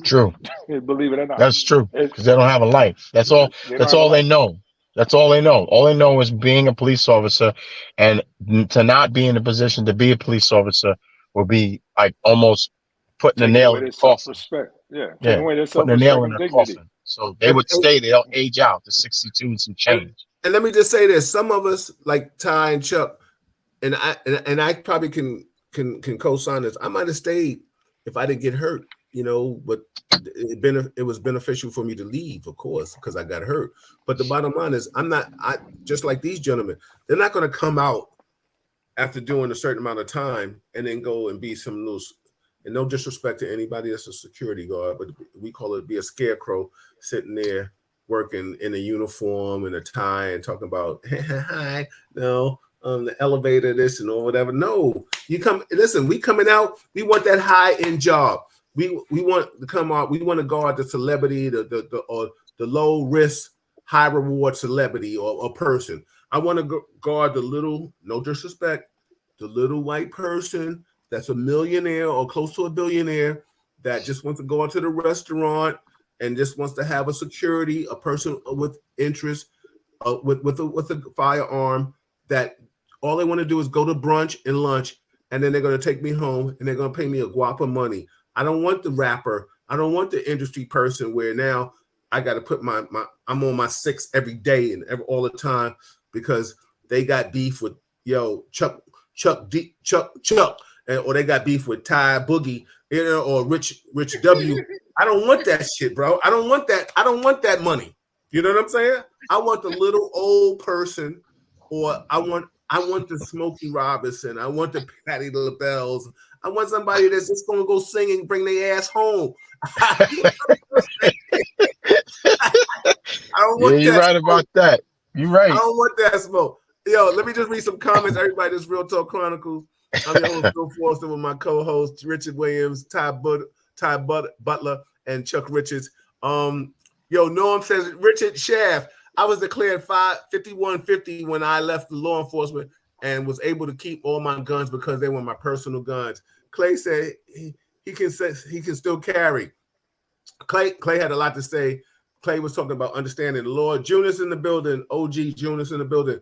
True. Believe it or not. That's true, because they don't have a life. That's all. That's all they know. That's all they know. All they know is being a police officer, and to not be in a position to be a police officer will be like almost putting a nail in the coffin. Yeah, putting a nail in the coffin. So they would stay. They'll age out to 62 and some change. And let me just say this: some of us, like Ty and Chuck, and I probably can co-sign this. I might have stayed if I didn't get hurt, but it was beneficial for me to leave, of course, because I got hurt. But the bottom line is, I just like these gentlemen, they're not going to come out after doing a certain amount of time and then go and be some loose. And no disrespect to anybody that's a security guard, but we call it be a scarecrow sitting there working in a uniform and a tie and talking about, hi, no, the elevator, this and or whatever. No, you come, listen, we coming out, we want that high-end job. We want to come out, we want to guard the celebrity, the low risk, high reward celebrity or person. I want to guard the little, no disrespect, the little white person that's a millionaire or close to a billionaire that just wants to go into the restaurant and just wants to have a security, a person with interest, with a firearm, that all they want to do is go to brunch and lunch, and then they're going to take me home and they're going to pay me a guap of money. I don't want the rapper. I don't want the industry person where now I got to put I'm on my 6 every day and all the time because they got beef with Chuck, or they got beef with Ty Boogie, or Rich W. I don't want that shit, bro. I don't want that. I don't want that money. You know what I'm saying? I want the little old person, or I want the Smokey Robinson. I want the Patti LaBelle's. I want somebody that's just gonna go sing and bring their ass home. I don't want you're right about that. You're right. I don't want that smoke. Yo, let me just read some comments. Everybody, this Real Talk Chronicles. I'm your host, Bill Forster, with my co-hosts Richard Williams, Ty Butler, and Chuck Richards. Norm says, Richard Shaft, I was declared 5150 when I left law enforcement and was able to keep all my guns because they were my personal guns. Clay said he can still carry. Clay had a lot to say. Clay was talking about understanding the law. Junior's in the building. OG Junior's in the building.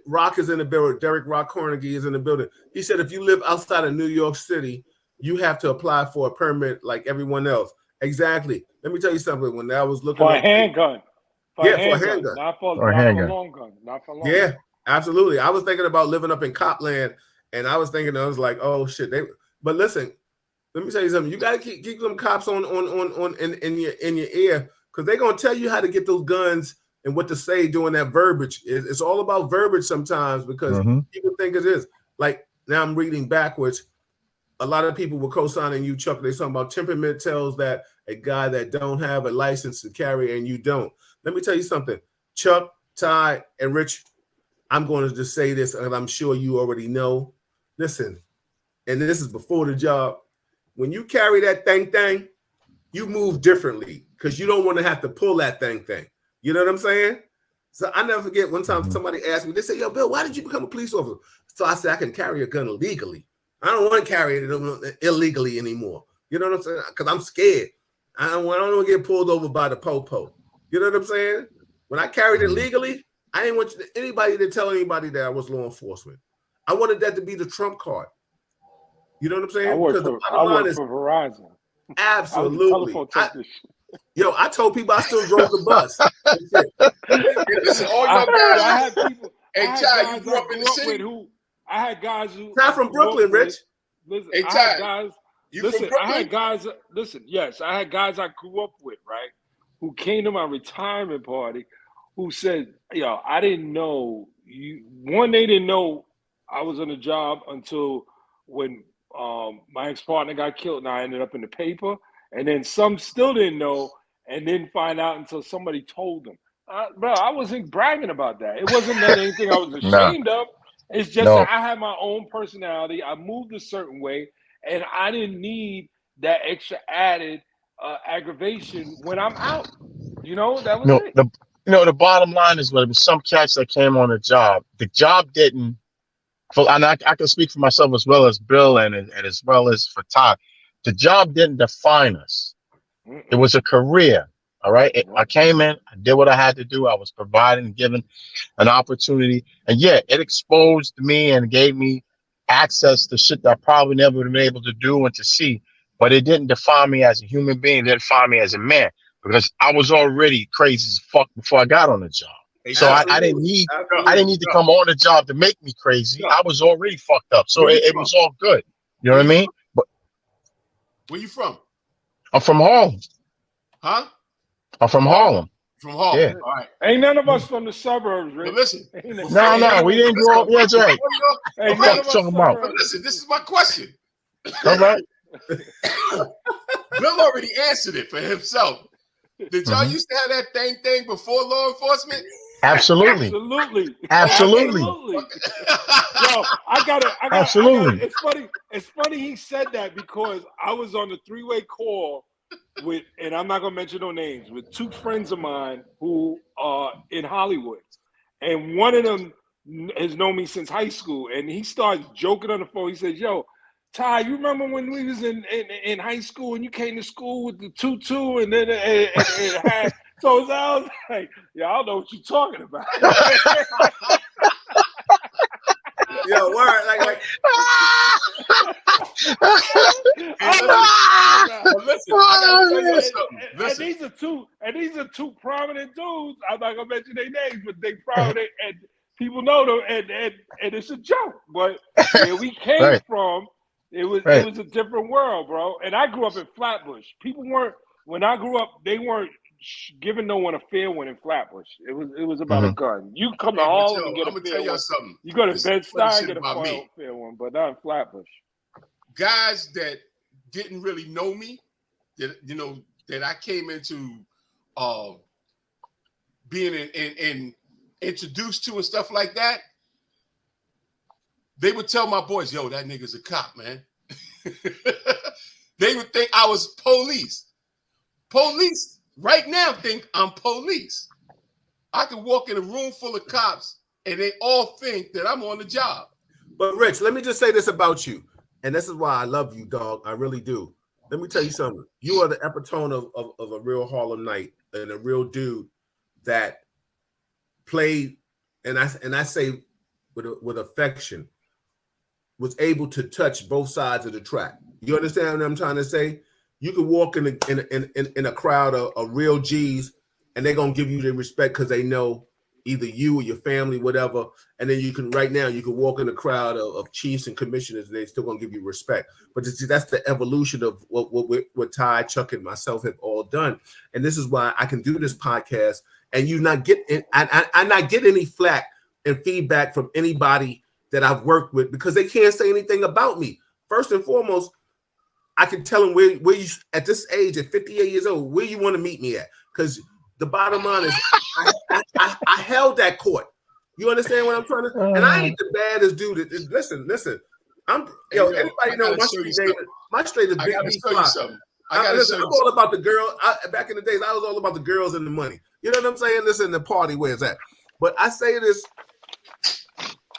Rock is in the building. Derek Rock Carnegie is in the building. He said if you live outside of New York City, you have to apply for a permit like everyone else. Exactly. Let me tell you something. When I was looking for a handgun. For a handgun. Not for long gun. Not for long gun. Yeah, absolutely. I was thinking about living up in Copland, and I was like, oh shit. But listen, let me tell you something. You gotta keep them cops on in your ear, because they're gonna tell you how to get those guns and what to say during that verbiage. It's all about verbiage sometimes, because people think it is. Like, now I'm reading backwards. A lot of people were co-signing you, Chuck. They're talking about temperament tells that a guy that don't have a license to carry and you don't. Let me tell you something. Chuck, Ty, and Rich, I'm going to just say this, and I'm sure you already know. Listen, and this is before the job. When you carry that thing, you move differently because you don't want to have to pull that thing. You know what I'm saying? So I never forget one time somebody asked me, they said, yo, Bill, why did you become a police officer? So I said, I can carry a gun legally. I don't want to carry it illegally anymore. You know what I'm saying? Because I'm scared. I don't want to get pulled over by the po-po. You know what I'm saying? When I carried it legally, I didn't want anybody to tell anybody that I was law enforcement. I wanted that to be the trump card. You know what I'm saying? I work for Verizon. Absolutely. Yo, I told people I still drove the bus. Listen, all your guys. I had people. Hey, Ty, you grew up in the city? I had guys who. Ty from Brooklyn, Rich. Listen, hey, I Ty, had guys. Listen, I had guys. Listen, yes, I had guys I grew up with, right, who came to my retirement party, who said, "Yo, I didn't know you." One, they didn't know I was on the job until when my ex-partner got killed, and I ended up in the paper. And then some still didn't know, and didn't find out until somebody told them. Bro, I wasn't bragging about that. It wasn't that anything I was ashamed of. It's just that I had my own personality. I moved a certain way, and I didn't need that extra added aggravation when I'm out. You know, that was it. The bottom line is, there was some cats that came on the job. The job didn't. And I can speak for myself as well as Bill and as well as for Todd. The job didn't define us. It was a career. All right. I came in, I did what I had to do. I was providing and given an opportunity. And yeah, it exposed me and gave me access to shit that I probably never would have been able to do and to see. But it didn't define me as a human being. It didn't define me as a man, because I was already crazy as fuck before I got on the job. So I didn't need to come on the job to make me crazy. I was already fucked up. So it was all good. You know what I mean? But where you from? I'm from Harlem. Huh? I'm from Harlem. From Harlem. Yeah. All right. Ain't none of us from the suburbs, Rick. But listen. No, we didn't grow up. Yeah, that's right. Hey, What are you talking about? But listen, this is my question. All right. Bill already answered it for himself. Did y'all used to have that thing before law enforcement? Absolutely. Absolutely. Yo, I got Absolutely. It's funny he said that, because I was on the three-way call with, and I'm not gonna mention no names, with two friends of mine who are in Hollywood, and one of them has known me since high school, and he starts joking on the phone. He says, "Yo, Ty, you remember when we was in high school and you came to school with the tutu and then it had." So I was like, "Yeah, I don't know what you're talking about." Yo, word, like. Listen, I gotta tell you something. Listen. And these are two prominent dudes. I'm not gonna mention their names, but they prominent, and people know them, and it's a joke. But where we came from, it was a different world, bro. And I grew up in Flatbush. People weren't, when I grew up, they weren't giving no one a fair one in Flatbush. It was about a gun. You come to Harlem and get a fair one. Something. You go to Bed-Stuy and get a fair one, but not in Flatbush. Guys that didn't really know me, that I came into being in introduced to and stuff like that, they would tell my boys, "Yo, that nigga's a cop, man." They would think I was police. Police right now think I'm police. I can walk in a room full of cops and they all think that I'm on the job. But Rich, let me just say this about you. And this is why I love you, dog. I really do. Let me tell you something. You are the epitome of a real Harlem Night and a real dude that played, and I say with affection, was able to touch both sides of the track. You understand what I'm trying to say? You could walk in a crowd of real G's, and they're gonna give you the respect because they know either you or your family, whatever. And then you can walk in a crowd of chiefs and commissioners, and they're still gonna give you respect. But that's the evolution of what Ty, Chuck, and myself have all done. And this is why I can do this podcast, and you not get I not get any flack and feedback from anybody that I've worked with, because they can't say anything about me. First and foremost, I can tell them where you at this age at 58 years old, where you want to meet me at. Because the bottom line is I held that court. You understand what I'm trying to? And I ain't the baddest dude. Listen. Anybody know my straight is big B fly. I'm all about the girl. Back in the days, I was all about the girls and the money. You know what I'm saying? Listen, the party where's that? But I say this,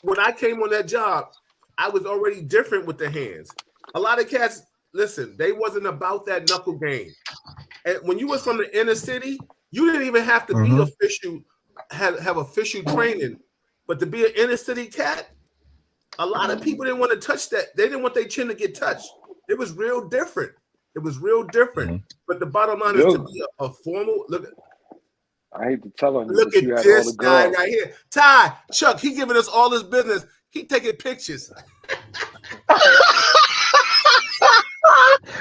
when I came on that job, I was already different with the hands. A lot of cats, listen, they wasn't about that knuckle game. And when you was from the inner city, you didn't even have to be official, have official training. But to be an inner city cat, a lot of people didn't want to touch that. They didn't want their chin to get touched. It was real different. But the bottom line is to be a formal look. I hate to tell him. Look at this guy right here, Ty Chuck. He giving us all his business. He taking pictures.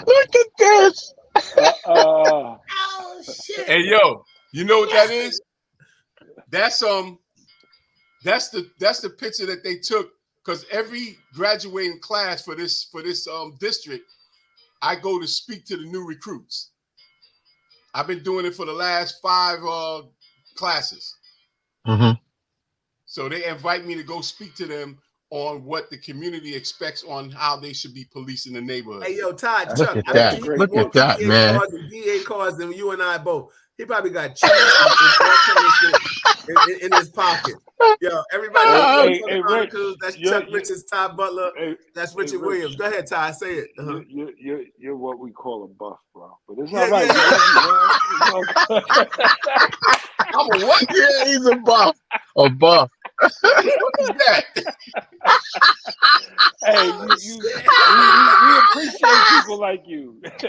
Look at this. Oh shit! Hey yo, you know what that is? That's the picture that they took, because every graduating class for this district, I go to speak to the new recruits. I've been doing it for the last 5 classes. So they invite me to go speak to them on what the community expects on how they should be policing the neighborhood. Hey, yo, Todd, Look at that. Look at that, man. Cards and DA cards than you and I both. He probably got cheese in his pocket. Yo, everybody. That's Chuck Richards, Ty Butler. That's Richard Williams. Go ahead, Ty. Say it. You're what we call a buff, bro. But it's all right. I'm a what? Yeah, he's a buff. A buff. What is that? Hey, we appreciate people like you. What the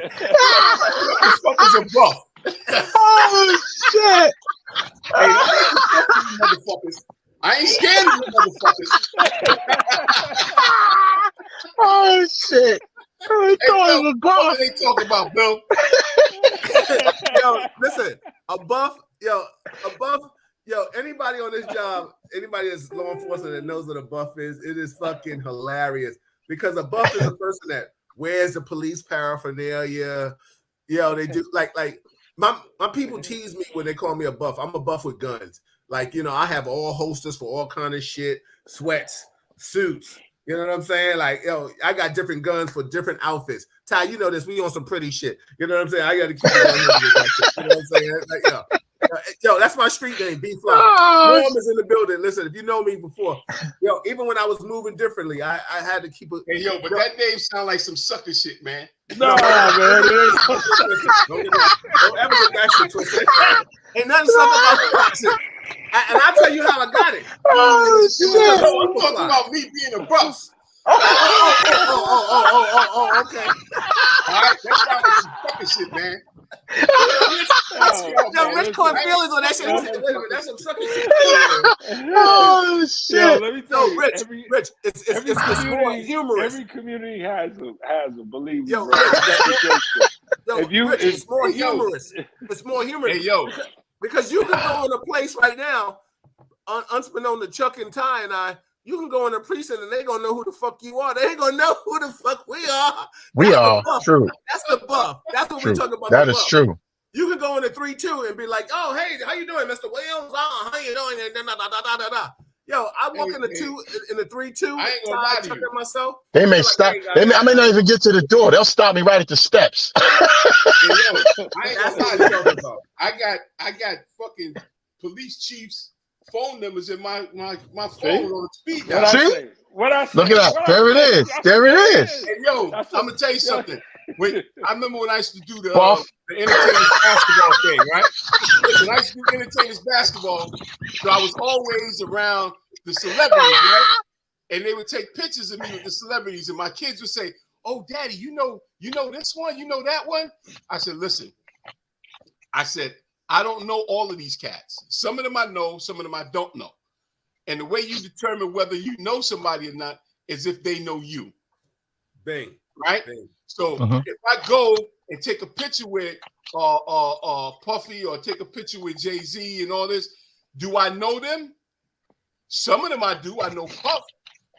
fuck is a buff? Oh shit! Hey, motherfuckers. I ain't scared of you motherfuckers. Oh shit! I thought it was a buff. What are they talking about, Bill? Yo, listen, a buff. Yo, anybody on this job, anybody that's law enforcement that knows what a buff is, it is fucking hilarious, because a buff is a person that wears the police paraphernalia. Yo, they do like my people tease me when they call me a buff. I'm a buff with guns. Like, you know, I have all holsters for all kind of shit, sweats, suits. You know what I'm saying? Like, yo, I got different guns for different outfits. Ty, you know this. We on some pretty shit. You know what I'm saying? I got to keep it on here. You know what I'm saying? Like, yo, that's my street name, B Fly. Mom is in the building. Listen, if you know me before, yo, even when I was moving differently, I had to keep it. Hey, yo, but that name sound like some sucker shit, man. No, man. Don't ever get that shit twisted. Ain't nothing sucker about that shit. And I'll tell you how I got it. Oh shit! I'm talking about me being a buff. Oh, okay. All right, that's not like some fucking shit, man. Yo, Rich caught feelings on that shit. Wait a minute, that's some sucker shit. Oh shit! Yo, let me tell you, Rich, it's more humorous. Every community has a belief. Yo, Rich, it's more humorous. It's more humorous. Hey, yo. Because you can go in a place right now, unbeknown to Chuck and Ty and I, you can go in a precinct and they gonna know who the fuck you are. They ain't gonna know who the fuck we are. We are true. That's the buff. That's what we're talking about. That is true. You can go in a 3-2 and be like, "Oh, hey, how you doing, Mr. Williams? Oh, how you doing?" And Yo, I walk in the 3-2. I ain't gonna lie to you. Myself. They may stop. I may not even get to the door. They'll stop me right at the steps. I got fucking police chiefs' phone numbers in my phone on speed dial. What I say? Look at that. There it is. There it is. Hey, yo, I'm gonna tell you something. I remember when I used to do the entertainers basketball thing, right? Listen, I used to do entertainers basketball, so I was always around the celebrities, right? And they would take pictures of me with the celebrities, and my kids would say, "Oh, Daddy, you know this one, you know that one." I said, "Listen," I said, "I don't know all of these cats. Some of them I know, some of them I don't know. And the way you determine whether you know somebody or not is if they know you." Bang. Right? Bang. So if I go and take a picture with Puffy or take a picture with Jay-Z and all this, do I know them? Some of them I do. I know Puff,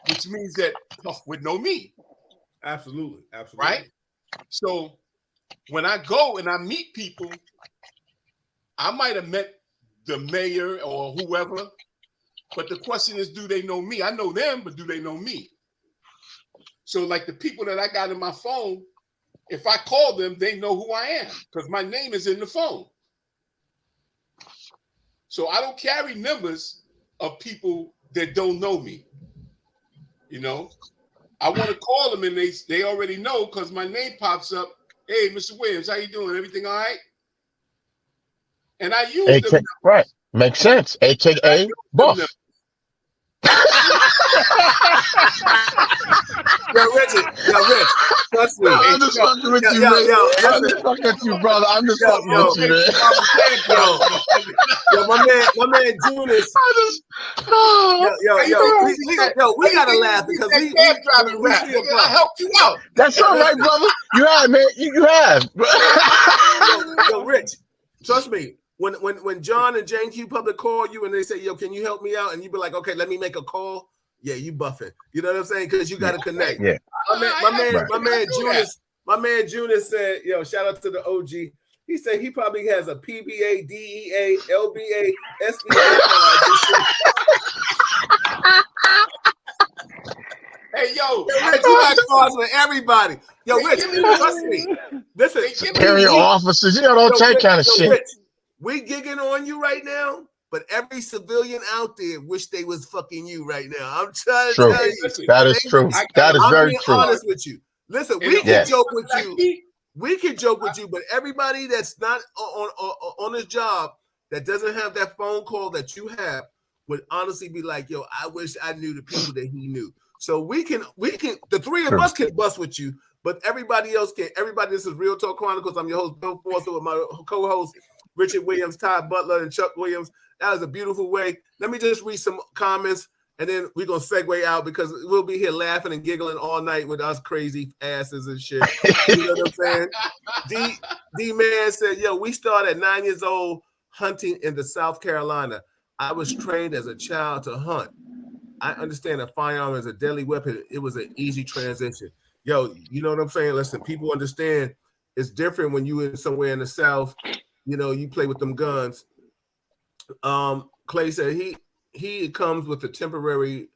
which means that Puff would know me. Absolutely. Right? So when I go and I meet people, I might have met the mayor or whoever, but the question is, do they know me? I know them, but do they know me? So like the people that I got in my phone, if I call them, they know who I am because my name is in the phone. So I don't carry numbers of people that don't know me. You know, I want to call them and they already know because my name pops up. Hey, Mr. Williams, how you doing? Everything all right? And I use them. Right. Makes sense. AKA Buff. Yo, Richard. Trust me. I'm just fucking with you, man. I'm just fucking with you, brother. I'm just fucking with you, man. Yo, my man Junis. We gotta laugh because we I helped you out. That's all right, brother. You have, man. You have. Yo, Rich, trust me. When John and Jane Q Public call you and they say, yo, can you help me out? And you be like, okay, let me make a call. Yeah, you buffing. You know what I'm saying? Because you got to connect. Yeah. My man Junis said, yo, shout out to the OG. He said he probably has a PBA, DEA, LBA, SBA card. Hey, yo, Rich, you got cards for everybody. Yo, Rich, trust me. Listen, superior officers, all that kind of shit. Rich, we gigging on you right now, but every civilian out there wish they was fucking you right now. I'm trying to tell you. That is true. That is very true. I'm honest with you. Listen, we can joke with you. We can joke with you, but everybody that's not on his job that doesn't have that phone call that you have would honestly be like, yo, I wish I knew the people that he knew. So we can, the three of us can bust with you, but everybody else can. Everybody, this is Real Talk Chronicles. I'm your host, Bill Forster, with my co-host, Richard Williams, Ty Butler, and Chuck Williams. That was a beautiful way. Let me just read some comments, and then we're going to segue out because we'll be here laughing and giggling all night with us crazy asses and shit. You know what I'm saying? D-Man said, yo, we started at 9 years old hunting in the South Carolina. I was trained as a child to hunt. I understand a firearm is a deadly weapon. It was an easy transition. Yo, you know what I'm saying? Listen, people understand it's different when you in somewhere in the South, you know, you play with them guns. Clay said he comes with the temporary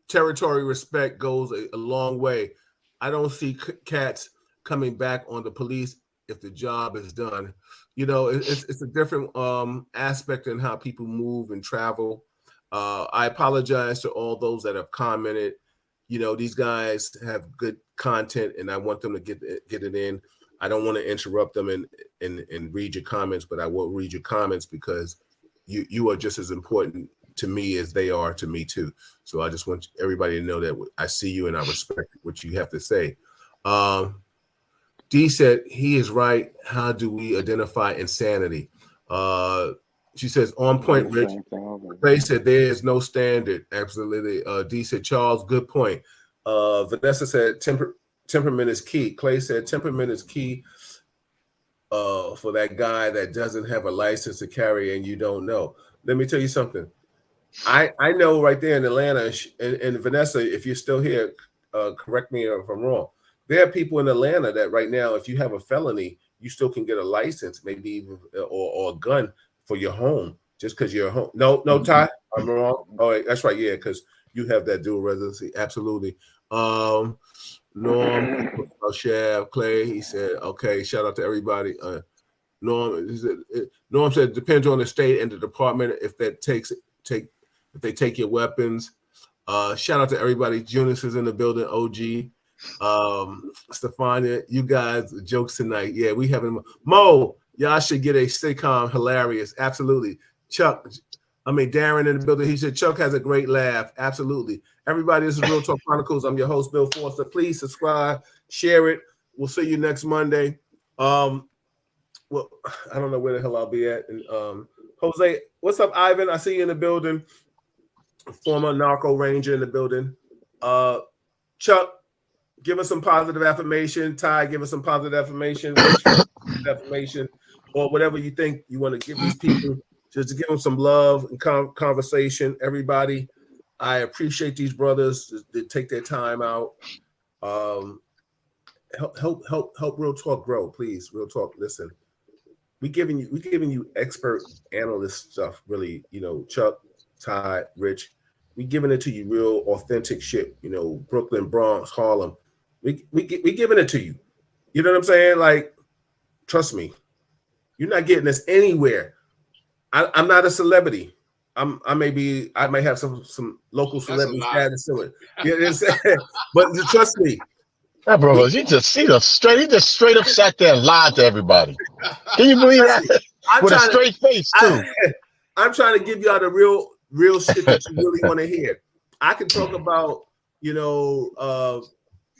territory respect goes a long way. I don't see cats coming back on the police if the job is done. You know, it's a different aspect in how people move and travel. I apologize to all those that have commented. You know, these guys have good content, and I want them to get it in. I don't want to interrupt them and read your comments, but I will read your comments because you are just as important to me as they are to me too. So I just want everybody to know that I see you and I respect what you have to say. D said he is right. How do we identify insanity? She says, on point, Rich. Clay said there is no standard. Absolutely. D said, Charles, good point. Vanessa said temperament is key. Clay said temperament is key for that guy that doesn't have a license to carry and you don't know. Let me tell you something. I know right there in Atlanta, and Vanessa, if you're still here, correct me if I'm wrong. There are people in Atlanta that right now, if you have a felony, you still can get a license, maybe even or a gun for your home, just because you're home. No, Ty, I'm wrong. Oh, that's right. Yeah, because you have that dual residency. Absolutely. Norm, Shav, Clay, he said, okay, shout out to everybody. Norm said, depends on the state and the department if they take your weapons. Shout out to everybody. Junis is in the building. OG. Stefania, you guys jokes tonight. Yeah, we having Mo. Y'all should get a sitcom. Hilarious. Absolutely. Darren in the building. He said Chuck has a great laugh. Absolutely. Everybody, this is Real Talk Chronicles. I'm your host, Bill Forster. Please subscribe, share it. We'll see you next Monday. Well, I don't know where the hell I'll be at. And Jose, what's up, Ivan? I see you in the building. Former narco ranger in the building. Chuck, give us some positive affirmation. Ty, give us some positive affirmation. Affirmation, or whatever you think you want to give these people, just to give them some love and conversation. Everybody, I appreciate these brothers that take their time out. help Real Talk grow, please. Real Talk, listen. We giving you expert analyst stuff, really. Chuck, Ty, Rich. We giving it to you real authentic shit. Brooklyn, Bronx, Harlem. We giving it to you. You know what I'm saying? Like, trust me, you're not getting this anywhere. I'm not a celebrity. I might have some local celebrity status to it. You know what I'm saying? But trust me. That bro, he just straight up sat there and lied to everybody. Can you believe that? With a straight face too. I'm trying to give y'all the real shit that you really want to hear. I can talk about,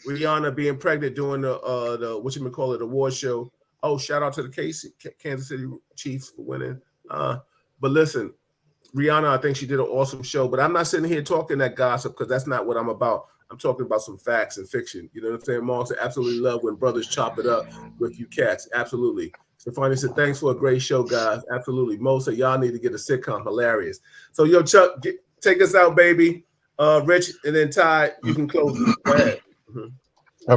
Rihanna being pregnant during the award show. Oh, shout out to the Kansas City Chiefs for winning. But listen, Rihanna, I think she did an awesome show. But I'm not sitting here talking that gossip because that's not what I'm about. I'm talking about some facts and fiction. You know what I'm saying? Moss, I absolutely love when brothers chop it up with you cats. Absolutely. Stefani said, thanks for a great show, guys. Absolutely. Most of y'all need to get a sitcom. Hilarious. So, yo, Chuck, take us out, baby. Rich, and then Ty, you can close it. Go ahead.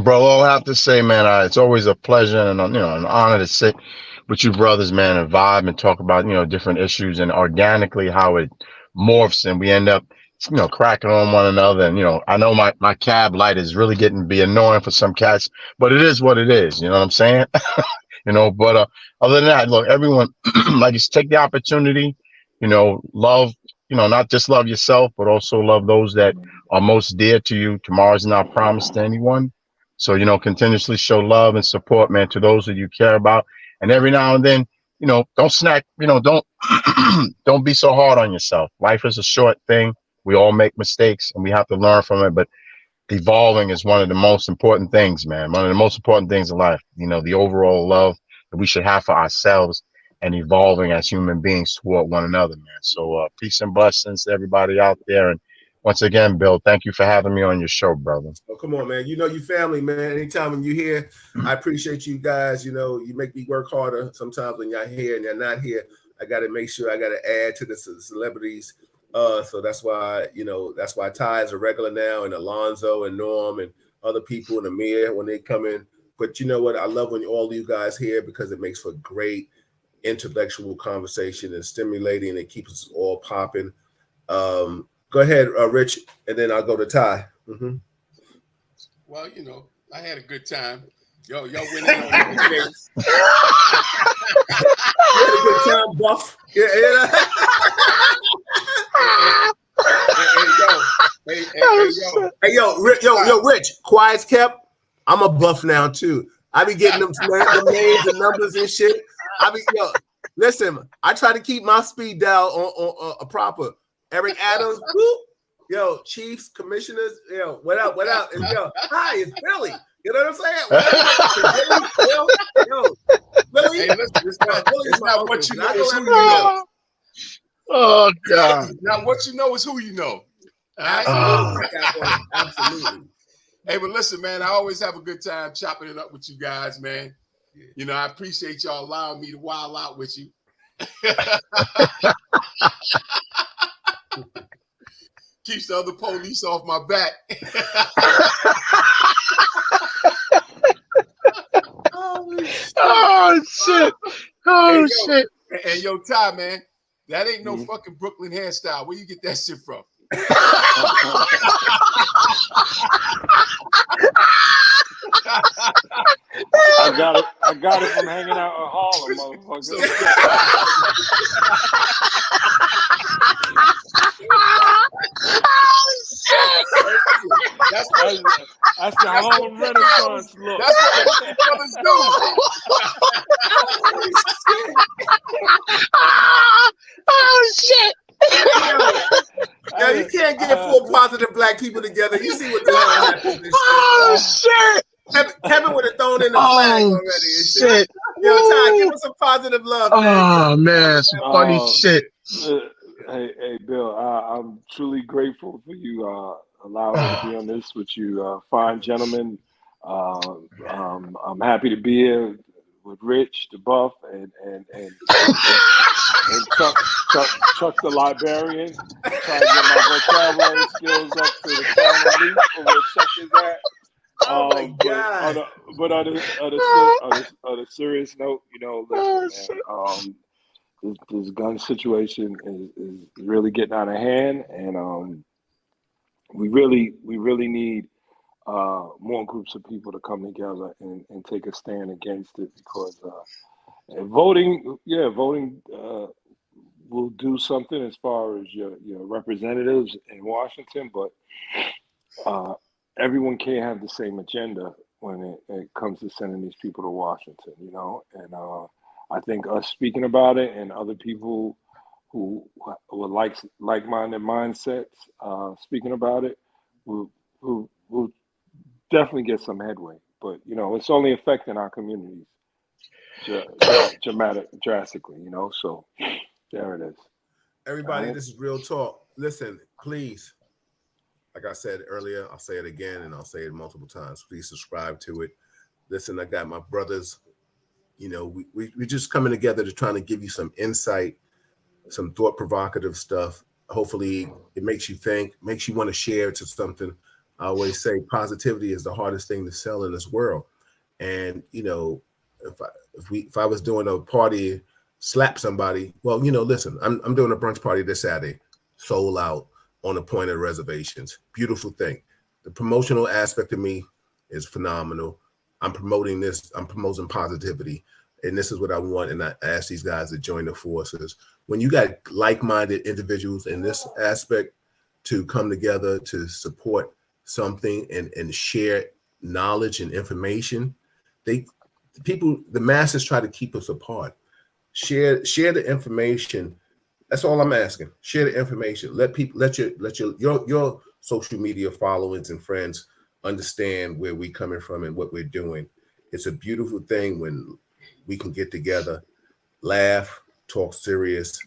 Bro, all I have to say, man, it's always a pleasure and an honor to sit with you brothers, man, and vibe and talk about, different issues and organically how it morphs and we end up cracking on one another. And, I know my cab light is really getting to be annoying for some cats, but it is what it is. You know what I'm saying? But other than that, look, everyone, like, just take the opportunity, love, not just love yourself, but also love those that are most dear to you. Tomorrow's not promised to anyone. So, continuously show love and support, man, to those that you care about. And every now and then, don't snack, don't be so hard on yourself. Life is a short thing. We all make mistakes and we have to learn from it. But evolving is one of the most important things, man. One of the most important things in life, the overall love that we should have for ourselves and evolving as human beings toward one another, man. So peace and blessings to everybody out there. And once again, Bill, thank you for having me on your show, brother. Oh, come on, man. You family, man. Anytime when you're here, I appreciate you guys. You make me work harder sometimes when you're here and you're not here. I got to make sure I got to add to the celebrities. So that's why Ty is a regular now, and Alonzo and Norm and other people and Amir when they come in. But you know what? I love when all you guys here because it makes for great intellectual conversation and stimulating. It keeps us all popping. Go ahead, Rich, and then I'll go to Ty. Mm-hmm. Well, I had a good time. Y'all went in on the games. You had a good time, Buff. Yeah. Hey, yo, Rich, quiet's kept. I'm a buff now too. I be getting them names and numbers and shit. Listen, I try to keep my speed dial on a proper. Eric Adams, whoop. Chiefs, commissioners, what up? And hi, it's Billy. You know what I'm saying? Billy. Hey, listen, it's not what you know, it's who you know. Oh God! Now, what you know is who you know. Absolutely. Hey, but listen, man, I always have a good time chopping it up with you guys, man. I appreciate y'all allowing me to wild out with you. Keeps the other police off my back. Oh shit! Oh shit! And yo, Ty, man, that ain't no fucking Brooklyn hairstyle. Where you get that shit from? I got it from hanging out in Harlem, motherfucker. That's the Harlem Renaissance look. That's what brothers do. Oh shit! You can't get four positive black people together. You see what the hell happened. Oh shit! Kevin would have thrown in the flag already. And shit. Yo, Ty, give us some positive love, man. Oh man, some funny shit. Hey, Bill, I'm truly grateful for you allowing me to be on this with you, fine gentlemen. I'm happy to be here with Rich, the Buff, and Chuck the librarian. Trying to get my vocabulary skills up to the corner leaf for where Chuck is at. Oh my God. But on a serious note, you know, listen, man, this gun situation is really getting out of hand, and we really need more groups of people to come together and take a stand against it, because voting will do something as far as your representatives in Washington, but everyone can't have the same agenda when it comes to sending these people to Washington, you know. And I think us speaking about it and other people who with like-minded mindsets speaking about it will definitely get some headway. But you know, it's only affecting our communities drastically, you know. So there it is. Everybody, this is Real Talk. Listen, please, like I said earlier, I'll say it again and I'll say it multiple times. Please subscribe to it. Listen, I got my brothers. You know, we're just coming together to try to give you some insight, some thought provocative stuff. Hopefully it makes you think, makes you want to share it to something. I always say positivity is the hardest thing to sell in this world. And, you know, if I was doing a party, slap somebody, well, you know, listen, I'm doing a brunch party this Saturday, sold out on appointed reservations. Beautiful thing. The promotional aspect of me is phenomenal. I'm promoting this. I'm promoting positivity. And this is what I want. And I ask these guys to join the forces. When you got like-minded individuals in this aspect to come together to support something and share knowledge and information, the masses try to keep us apart. Share the information. That's all I'm asking. Share the information. Let your social media followers and friends understand where we're coming from and what we're doing. It's a beautiful thing when we can get together, laugh, talk serious,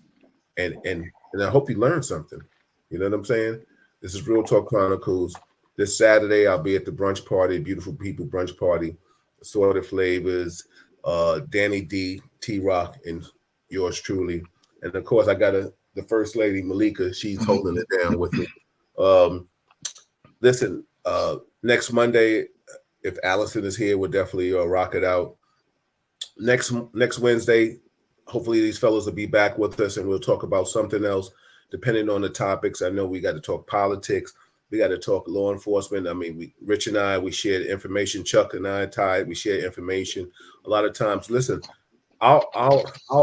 and I hope you learn something. You know what I'm saying? This is Real Talk Chronicles. This Saturday, I'll be at the brunch party, Beautiful People brunch party, assorted flavors, Danny D, T-Rock, and yours truly. And of course, I got the First Lady, Malika. She's holding it down with me. Listen, next Monday, if Allison is here, we'll definitely rock it out. Next Wednesday, hopefully these fellows will be back with us and we'll talk about something else, depending on the topics. I know we got to talk politics. We got to talk law enforcement. I mean, Rich and I, we shared information. Chuck and I, Ty, we share information. A lot of times, listen, our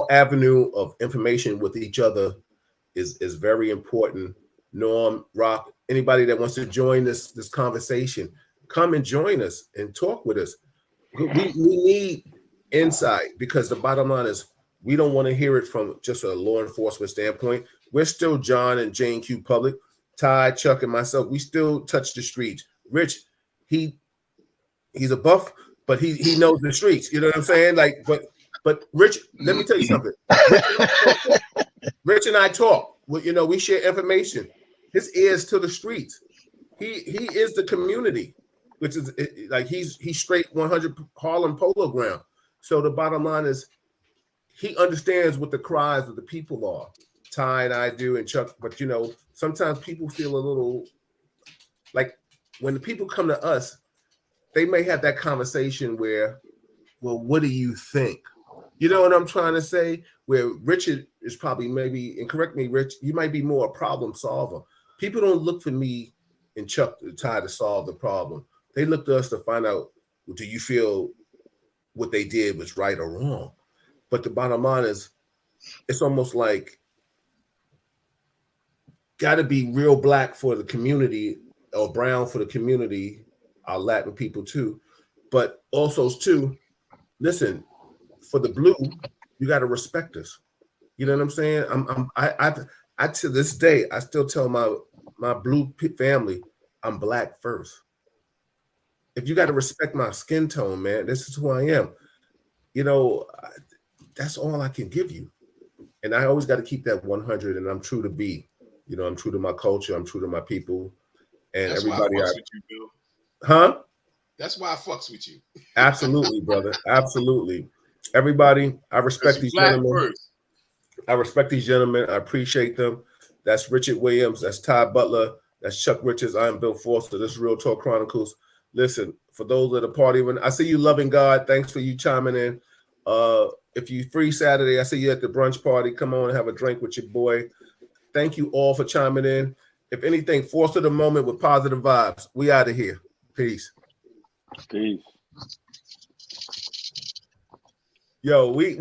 avenue of information with each other is very important. Norm, Rock, anybody that wants to join this conversation, come and join us and talk with us. We need insight, because the bottom line is we don't want to hear it from just a law enforcement standpoint. We're still John and Jane Q Public, Ty, Chuck, and myself. We still touch the streets. Rich, he's a buff, but he knows the streets. You know what I'm saying? Like, but Rich, let me tell you something. Rich and I talk. You know, we share information. His ears to the streets. He is the community, which is like he's straight 100 Harlem Polo Ground. So the bottom line is he understands what the cries of the people are. Ty and I do, and Chuck. But you know, sometimes people feel a little like when the people come to us, they may have that conversation where, well, what do you think? You know what I'm trying to say? Where Richard is probably maybe, and correct me, Rich, you might be more a problem solver. People don't look for me and Chuck to try to solve the problem. They look to us to find out, do you feel what they did was right or wrong? But the bottom line is, it's almost like got to be real black for the community or brown for the community, our Latin people too. But also too, listen, for the blue, you got to respect us. You know what I'm saying? I to this day, I still tell my blue family, I'm black first. If you got to respect my skin tone, man, this is who I am. You know, that's all I can give you. And I always got to keep that 100, and I'm true to be. You know, I'm true to my culture. I'm true to my people. And that's everybody. Why I fucks with you, Bill. Huh? That's why I fucks with you. Absolutely, brother. Absolutely. Everybody, I respect these gentlemen. First. I respect these gentlemen. I appreciate them. That's Richard Williams. That's Ty Butler. That's Chuck Richards. I am Bill Foster. This is Real Talk Chronicles. Listen, for those that are partying, I see you loving God. Thanks for you chiming in. If you free Saturday, I see you at the brunch party. Come on and have a drink with your boy. Thank you all for chiming in. If anything, force of the moment with positive vibes. We out of here. Peace. Peace. Yo, we